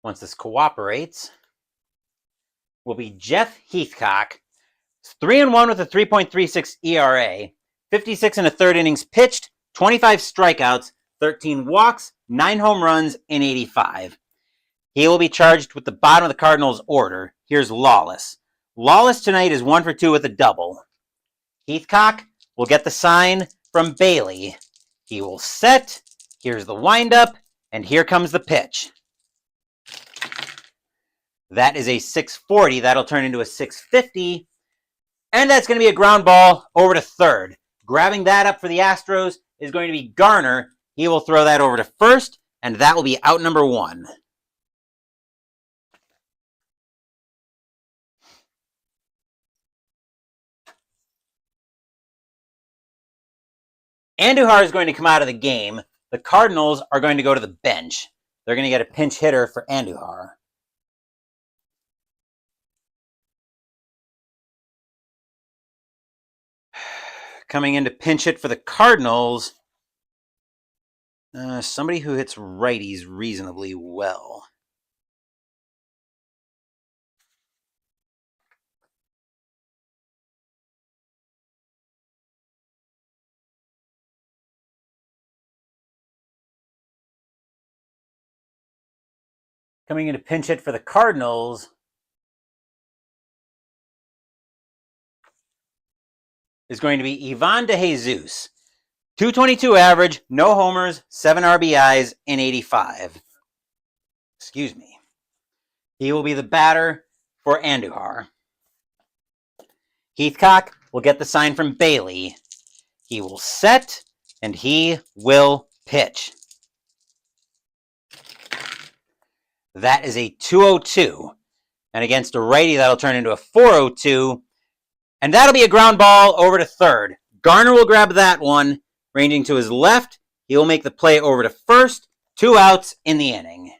[SPEAKER 1] once this cooperates, will be Jeff Heathcock. 3-1 with a 3.36 ERA, 56 and a third innings pitched, 25 strikeouts, 13 walks, 9 home runs in 85. He will be charged with the bottom of the Cardinals' order. Here's Lawless. Lawless tonight is 1 for 2 with a double. Heathcock will get the sign from Bailey. He will set. Here's the windup, and here comes the pitch. That is a 640. That'll turn into a 650. And that's going to be a ground ball over to third. Grabbing that up for the Astros is going to be Garner. He will throw that over to first, and that will be out number 1. Andujar is going to come out of the game. The Cardinals are going to go to the bench. They're going to get a pinch hitter for Andujar. Coming in to pinch hit for the Cardinals, somebody who hits righties reasonably well. Coming in to pinch hit for the Cardinals is going to be Ivan DeJesus. 222 average, no homers, 7 RBIs in 85. Excuse me. He will be the batter for Andujar. Heathcock will get the sign from Bailey. He will set, and he will pitch. That is a 2-0-2. And against a righty, that'll turn into a 4-0-2. And that'll be a ground ball over to third. Garner will grab that one, ranging to his left. He will make the play over to first. 2 outs in the inning.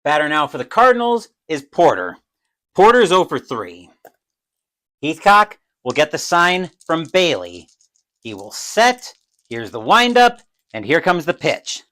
[SPEAKER 1] Batter now for the Cardinals is Porter. Porter is 0 for 3. Heathcock will get the sign from Bailey. He will set. Here's the windup, and here comes the pitch.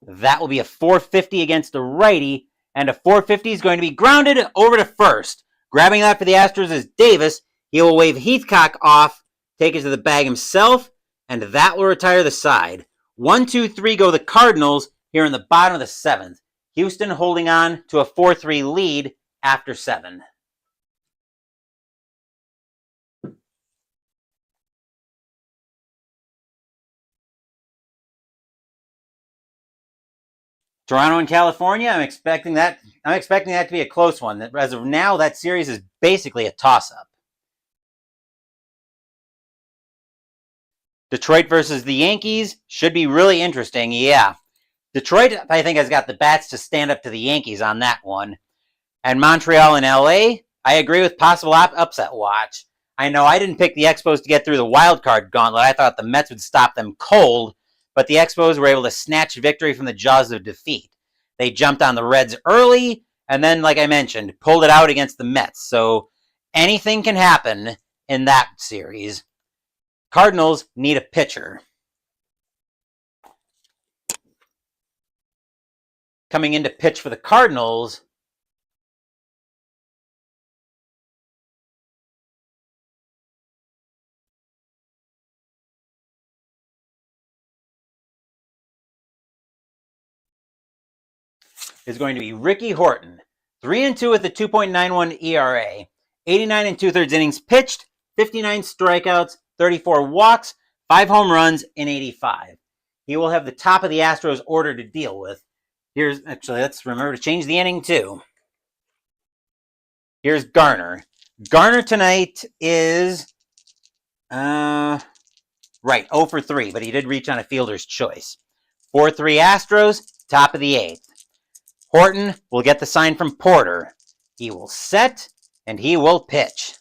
[SPEAKER 1] That will be a 450 against a righty, and a 450 is going to be grounded over to first. Grabbing that for the Astros is Davis. He will wave Heathcock off, take it to the bag himself, and that will retire the side. 1-2-3 go the Cardinals here in the bottom of the 7th. Houston holding on to a 4-3 lead after 7. Toronto and California, I'm expecting that to be a close one. As of now, that series is basically a toss-up. Detroit versus the Yankees should be really interesting, yeah. Detroit, I think, has got the bats to stand up to the Yankees on that one. And Montreal and LA, I agree with possible upset watch. I know I didn't pick the Expos to get through the wild card gauntlet. I thought the Mets would stop them cold, but the Expos were able to snatch victory from the jaws of defeat. They jumped on the Reds early, and then, like I mentioned, pulled it out against the Mets. So anything can happen in that series. Cardinals need a pitcher. Coming in to pitch for the Cardinals is going to be Ricky Horton. 3-2 with a 2.91 ERA. 89 2/3 innings pitched, 59 strikeouts, 34 walks, 5 home runs in 85. He will have the top of the Astros order to deal with. Let's remember to change the inning too. Here's Garner. Garner tonight is, 0 for 3, but he did reach on a fielder's choice. 4-3 Astros, top of the 8th. Horton will get the sign from Porter. He will set, and he will pitch.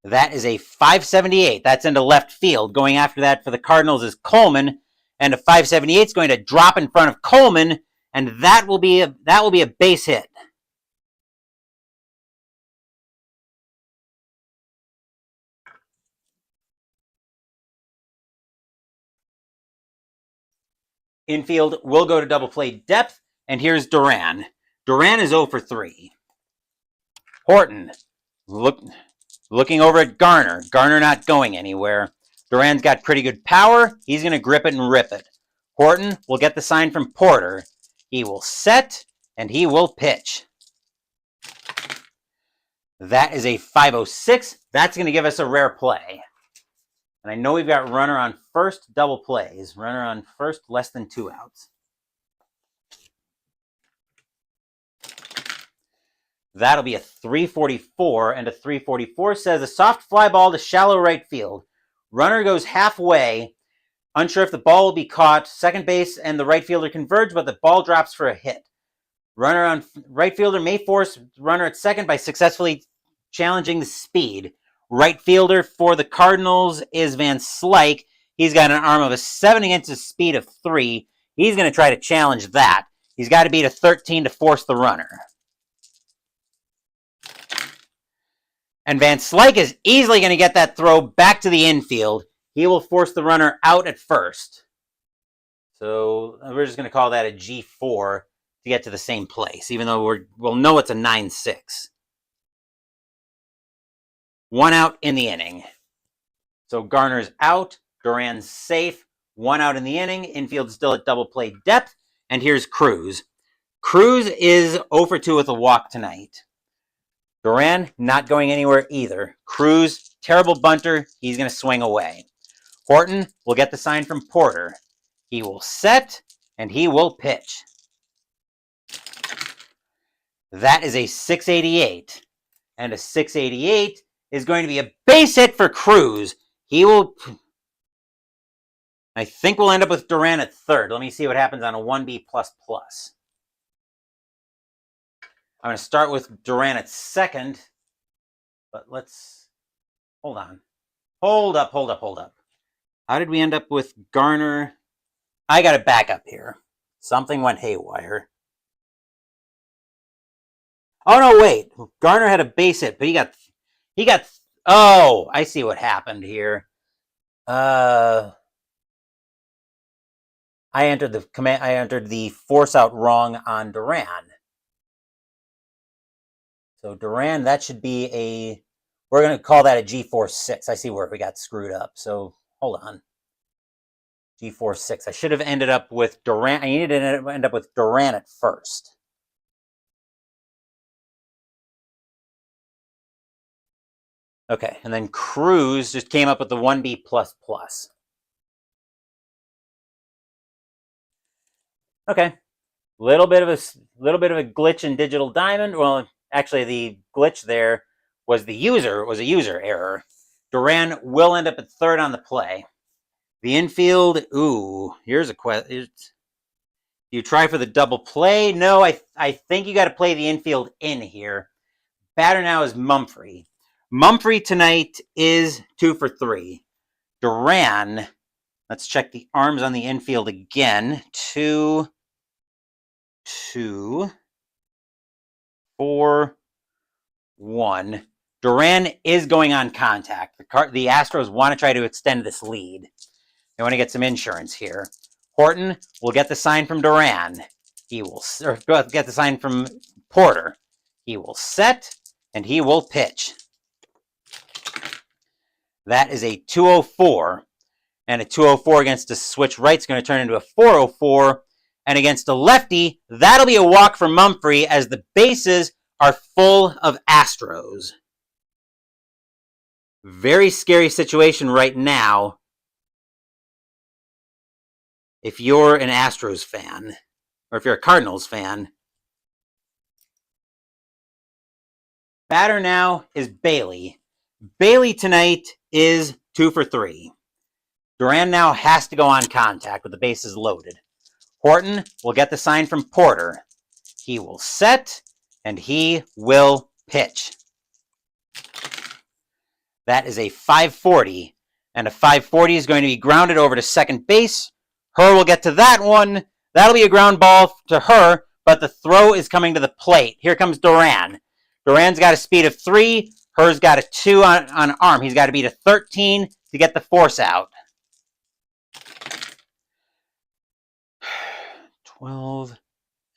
[SPEAKER 1] That is a 578. That's into left field. Going after that for the Cardinals is Coleman, and a 578 is going to drop in front of Coleman, and that will be a base hit. Infield will go to double play depth, and here's Duran. Duran is 0 for 3. Horton looking over at Garner. Garner not going anywhere. Duran's got pretty good power. He's going to grip it and rip it. Horton will get the sign from Porter. He will set, and he will pitch. That is a 506. That's going to give us a rare play. And I know we've got runner on first, double plays. Runner on first, less than 2 outs. That'll be a 344, and a 344 says a soft fly ball to shallow right field. Runner goes halfway, unsure if the ball will be caught. Second base and the right fielder converge, but the ball drops for a hit. Runner on right fielder may force runner at second by successfully challenging the speed. Right fielder for the Cardinals is Van Slyke. He's got an arm of a 7 against a speed of 3. He's going to try to challenge that. He's got to beat a 13 to force the runner. And Van Slyke is easily going to get that throw back to the infield. He will force the runner out at first. So we're just going to call that a G4 to get to the same place, even though we'll know it's a 9-6. 1 out in the inning. So Garner's out. Duran's safe. 1 out in the inning. Infield still at double play depth. And here's Cruz. Cruz is 0 for 2 with a walk tonight. Duran not going anywhere either. Cruz, terrible bunter. He's going to swing away. Horton will get the sign from Porter. He will set, and he will pitch. That is a 688. And a 688 is going to be a base hit for Cruz. He will... I think we'll end up with Duran at third. Let me see what happens on a 1B++. I'm going to start with Duran at second, but let's... Hold on. Hold up. How did we end up with Garner? I got to back up here. Something went haywire. Oh, no, wait. Garner had a base hit, but he got... Oh, I see what happened here. I entered the force out wrong on Duran. So Duran, that should be a, we're going to call that a G4-6. I see where we got screwed up. So hold on. G4-6. I should have ended up with Duran. I needed to end up with Duran at first. Okay, and then Cruz just came up with the 1B++. Okay, little bit of a glitch in Digital Diamond. Well, actually, the glitch there was a user error. Duran will end up at third on the play. The infield, ooh, here's a question. You try for the double play? No, I think you got to play the infield in here. Batter now is Mumphrey. Mumphrey tonight is 2 for 3. Duran, let's check the arms on the infield again. 2, 4, 1. Duran is going on contact. The Astros want to try to extend this lead. They want to get some insurance here. Horton will get the sign from Duran. He will get the sign from Porter. He will set, and he will pitch. That is a 204. And a 204 against a switch right is going to turn into a 404. And against a lefty, that'll be a walk for Mumphrey as the bases are full of Astros. Very scary situation right now if you're an Astros fan, or if you're a Cardinals fan. Batter now is Bailey. Bailey tonight is 2 for 3. Duran now has to go on contact with the bases loaded. Horton will get the sign from Porter. He will set, and he will pitch. That is a 540, and a 540 is going to be grounded over to second base. Her will get to that one. That'll be a ground ball to her, but the throw is coming to the plate. Here comes Duran. Duran's got a speed of 3. Her's got a 2 on arm. He's got to beat a 13 to get the force out. 12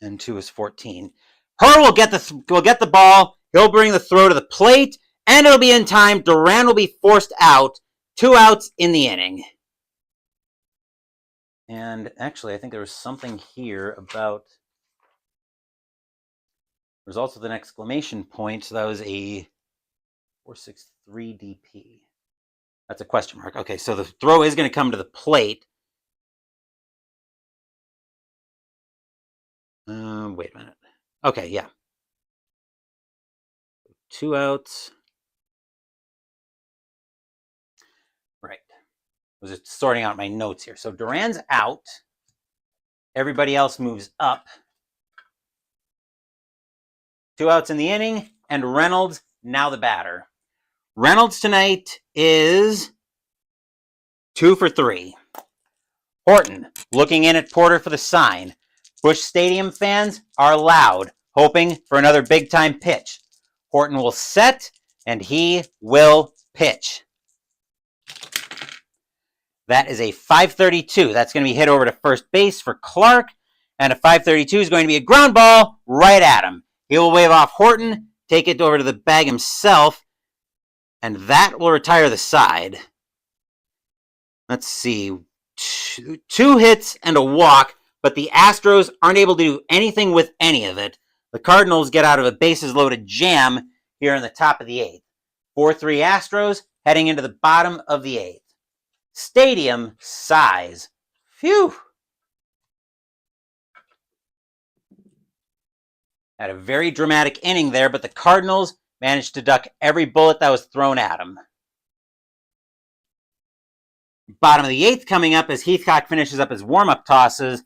[SPEAKER 1] and 2 is 14. Her will get the ball. He'll bring the throw to the plate, and it'll be in time. Duran will be forced out. 2 outs in the inning. And actually, I think there was something here about results with an exclamation point. So that was a 463 DP. That's a question mark. Okay, so the throw is going to come to the plate. Wait a minute. Okay, yeah. 2 outs. Right. I was just sorting out my notes here. So Duran's out. Everybody else moves up. 2 outs in the inning, and Reynolds now the batter. Reynolds tonight is 2 for 3. Horton looking in at Porter for the sign. Busch Stadium fans are loud, hoping for another big-time pitch. Horton will set, and he will pitch. That is a 532. That's going to be hit over to first base for Clark, and a 532 is going to be a ground ball right at him. He will wave off Horton, take it over to the bag himself, and that will retire the side. Let's see. 2 hits and a walk but the Astros aren't able to do anything with any of it. The Cardinals get out of a bases-loaded jam here in the top of the 8th. 4-3 Astros heading into the bottom of the 8th. Stadium size. Phew. Had a very dramatic inning there, but the Cardinals managed to duck every bullet that was thrown at them. Bottom of the 8th coming up as Heathcock finishes up his warm-up tosses.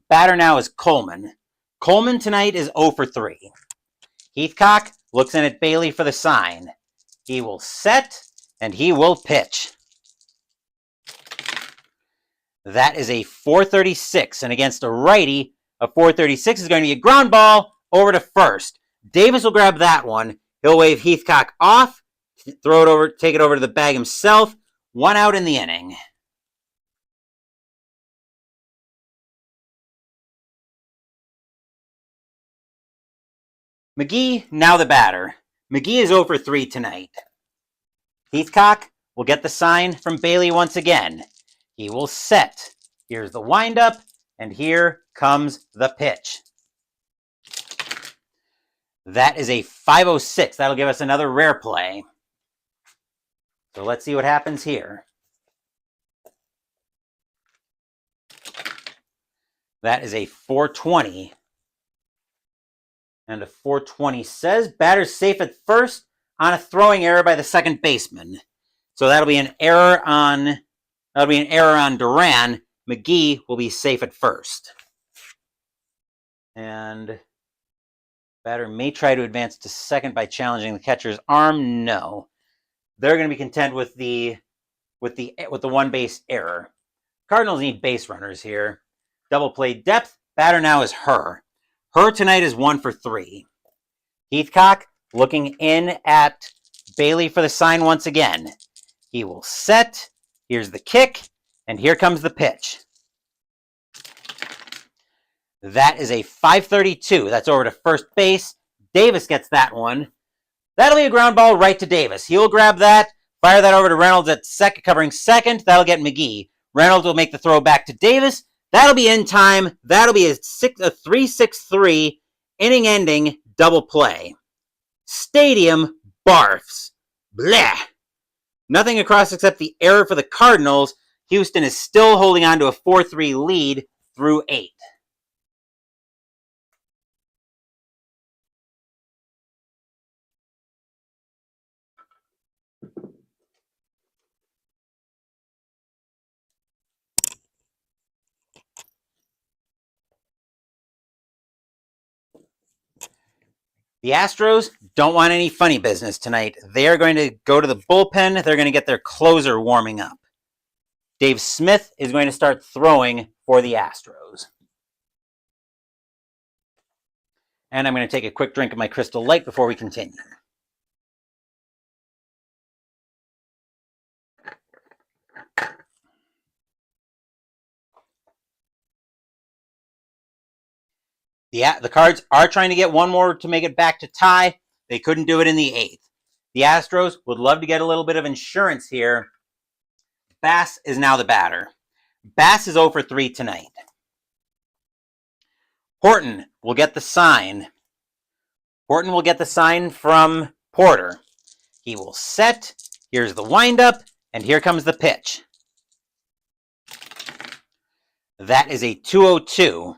[SPEAKER 1] Batter now is Coleman. Coleman tonight is 0 for 3. Heathcock looks in at Bailey for the sign. He will set, and he will pitch. That is a 436, and against a righty, a 436 is going to be a ground ball over to first. Davis will grab that one. He'll wave Heathcock off, throw it over, take it over to the bag himself. 1 out in the inning. McGee, now the batter. McGee is 0 for 3 tonight. Heathcock will get the sign from Bailey once again. He will set. Here's the windup, and here comes the pitch. That is a 506. That'll give us another rare play. So let's see what happens here. That is a 420. And a 420 says batter's safe at first on a throwing error by the second baseman. So that'll be an error on Duran. McGee will be safe at first. And batter may try to advance to second by challenging the catcher's arm. No. They're going to be content with the one base error. Cardinals need base runners here. Double play depth. Batter now is HOU. HOU tonight is 1 for 3. Heathcock looking in at Bailey for the sign once again. He will set. Here's the kick, and here comes the pitch. That is a 532. That's over to first base. Davis gets that one. That'll be a ground ball right to Davis. He'll grab that, fire that over to Reynolds at second, covering second. That'll get McGee. Reynolds will make the throw back to Davis. That'll be in time. That'll be a 3-6-3 inning-ending double play. Stadium barfs. Bleh. Nothing across except the error for the Cardinals. Houston is still holding on to a 4-3 lead through 8. The Astros don't want any funny business tonight. They are going to go to the bullpen. They're going to get their closer warming up. Dave Smith is going to start throwing for the Astros. And I'm going to take a quick drink of my Crystal Light before we continue. The Cards are trying to get one more to make it back to tie. They couldn't do it in the 8th. The Astros would love to get a little bit of insurance here. Bass is now the batter. Bass is 0 for 3 tonight. Horton will get the sign. Horton will get the sign from Porter. He will set. Here's the windup, and here comes the pitch. That is a 202.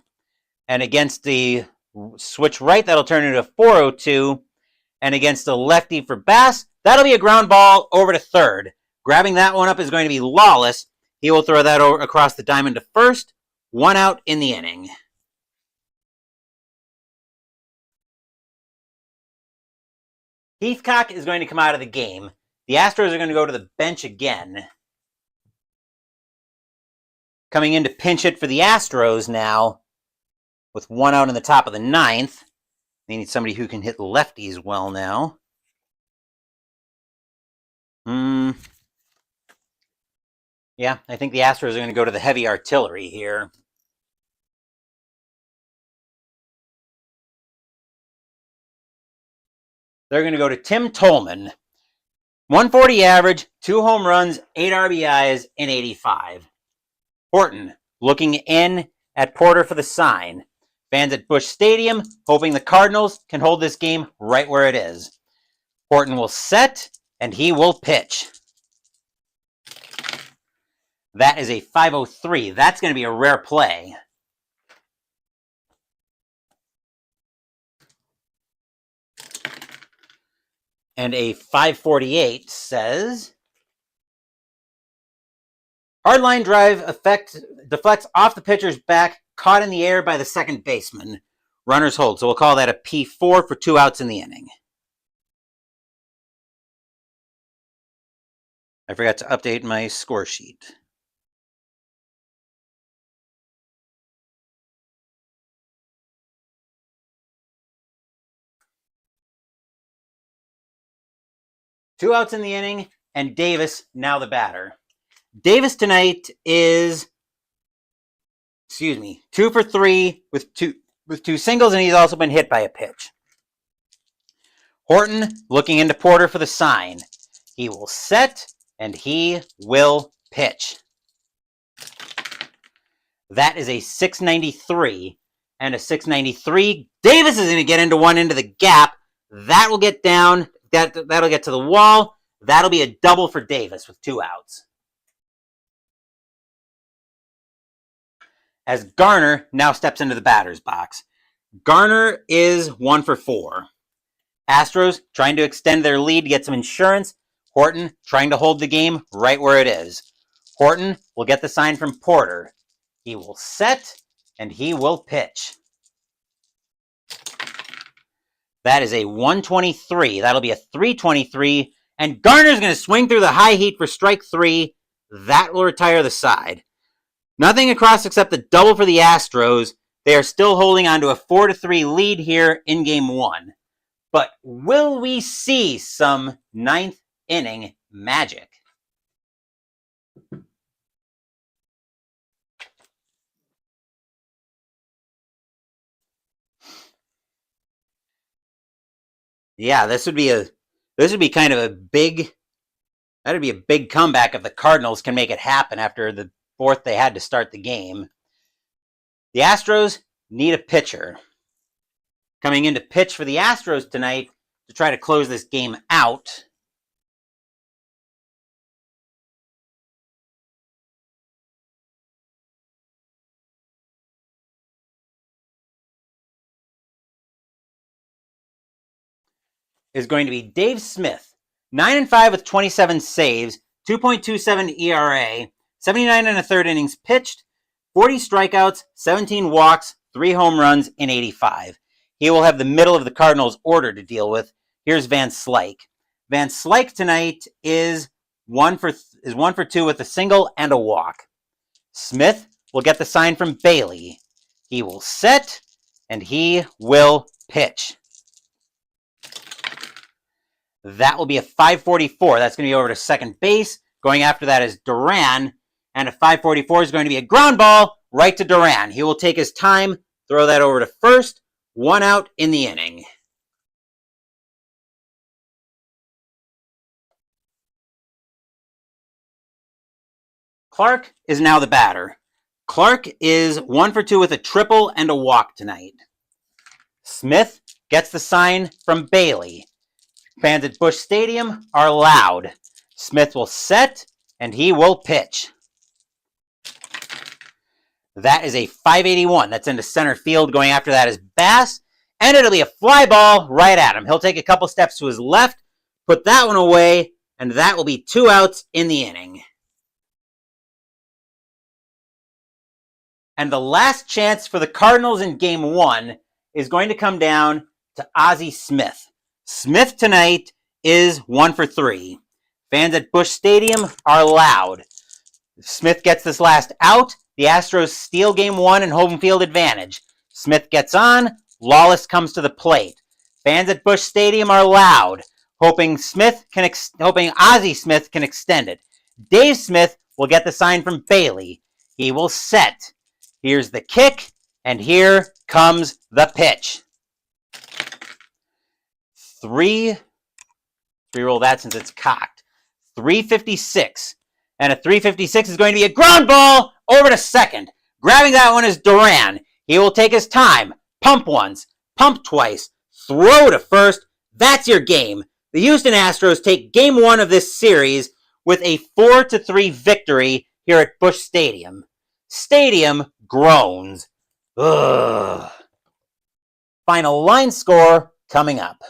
[SPEAKER 1] And against the switch right, that'll turn into a 402. And against the lefty for Bass, that'll be a ground ball over to third. Grabbing that one up is going to be Lawless. He will throw that over across the diamond to first. 1 out in the inning. Heathcock is going to come out of the game. The Astros are going to go to the bench again. Coming in to pinch it for the Astros now. With 1 out in the top of the 9th. They need somebody who can hit lefties well now. Yeah, I think the Astros are going to go to the heavy artillery here. They're going to go to Tim Tolman. 140 average, 2 home runs, 8 RBIs in 85. Horton looking in at Porter for the sign. Fans at Busch Stadium hoping the Cardinals can hold this game right where it is. Horton will set, and he will pitch. That is a 503. That's going to be a rare play. And a 548 says, hard line drive deflects off the pitcher's back, caught in the air by the second baseman. Runners hold. So we'll call that a P4 for 2 outs in the inning. I forgot to update my score sheet. Two outs in the inning, and Davis now the batter. Davis tonight is, 2 for 3 with two singles, and he's also been hit by a pitch. Horton looking into Porter for the sign. He will set, and he will pitch. That is a 693, and a 693. Davis is going to get into one into the gap. That will get down. That'll get to the wall. That'll be a double for Davis with 2 outs. As Garner now steps into the batter's box. Garner is 1 for 4. Astros trying to extend their lead to get some insurance. Horton trying to hold the game right where it is. Horton will get the sign from Porter. He will set, and he will pitch. That is a 123. That'll be a 323. And Garner's going to swing through the high heat for strike 3. That will retire the side. Nothing across except the double for the Astros. They are still holding on to a 4-3 lead here in Game 1. But will we see some 9th inning magic? Yeah, that'd be a big comeback if the Cardinals can make it happen after the 4th they had to start the game. The Astros need a pitcher. Coming in to pitch for the Astros tonight to try to close this game out is going to be Dave Smith. 9-5 with 27 saves, 2.27 ERA, 79 1/3 innings pitched, 40 strikeouts, 17 walks, 3 home runs in 85. He will have the middle of the Cardinals order to deal with. Here's Van Slyke. Van Slyke tonight is 1 for 2 with a single and a walk. Smith will get the sign from Bailey. He will set, and he will pitch. That will be a 544. That's going to be over to second base. Going after that is Duran. And a 544 is going to be a ground ball right to Duran. He will take his time, throw that over to first. 1 out in the inning. Clark is now the batter. Clark is 1 for 2 with a triple and a walk tonight. Smith gets the sign from Bailey. Fans at Busch Stadium are loud. Smith will set, and he will pitch. That is a 581. That's into center field. Going after that is Bass, and it'll be a fly ball right at him. He'll take a couple steps to his left, put that one away, and that will be 2 outs in the inning. And the last chance for the Cardinals in Game 1 is going to come down to Ozzie Smith. Smith tonight is 1 for 3. Fans at Busch Stadium are loud. If Smith gets this last out, the Astros steal Game 1 and home field advantage. Smith gets on. Lawless comes to the plate. Fans at Busch Stadium are loud, hoping Ozzie Smith can extend it. Dave Smith will get the sign from Bailey. He will set. Here's the kick, and here comes the pitch. Re-roll that since it's cocked. 356. And a 356 is going to be a ground ball over to second. Grabbing that one is Duran. He will take his time, pump once, pump twice, throw to first. That's your game. The Houston Astros take game 1 of this series with a 4-3 victory here at Busch Stadium. Stadium groans. Ugh. Final line score coming up.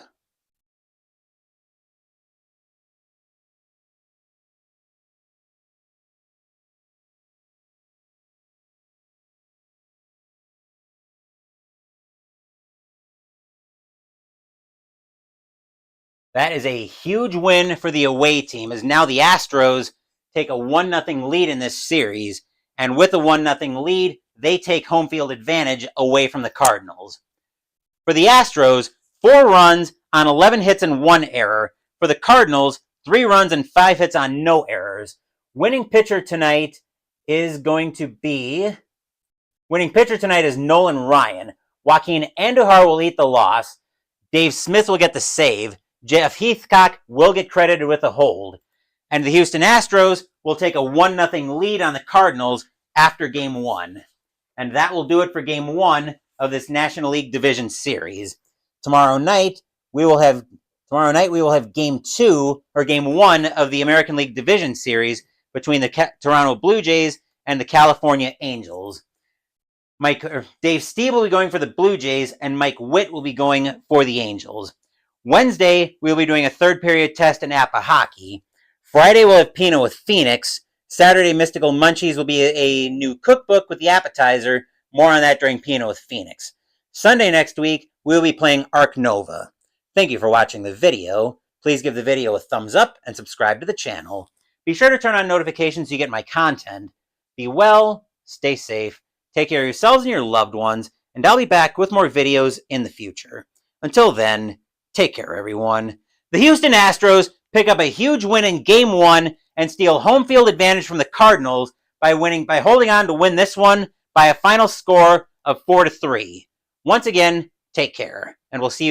[SPEAKER 1] That is a huge win for the away team, as now the Astros take a 1-0 lead in this series, and with a 1-0 lead, they take home field advantage away from the Cardinals. For the Astros, 4 runs on 11 hits and 1 error. For the Cardinals, 3 runs and 5 hits on no errors. Winning pitcher tonight is Nolan Ryan. Joaquin Andujar will eat the loss. Dave Smith will get the save. Jeff Heathcock will get credited with a hold. And the Houston Astros will take a 1-0 lead on the Cardinals after Game 1. And that will do it for Game 1 of this National League Division Series. Tomorrow night we will have Game 2, or Game 1 of the American League Division Series between the Toronto Blue Jays and the California Angels. Dave Stieb will be going for the Blue Jays, and Mike Witt will be going for the Angels. Wednesday, we'll be doing a third period test in APA hockey. Friday, we'll have Pino with Phoenix. Saturday, Mystical Munchies will be a new cookbook with the appetizer. More on that during Pino with Phoenix. Sunday next week, we'll be playing Arc Nova. Thank you for watching the video. Please give the video a thumbs up and subscribe to the channel. Be sure to turn on notifications so you get my content. Be well, stay safe, take care of yourselves and your loved ones, and I'll be back with more videos in the future. Until then, take care, everyone. The Houston Astros pick up a huge win in Game 1 and steal home field advantage from the Cardinals by holding on to win this one by a final score of 4-3. Once again, take care, and we'll see you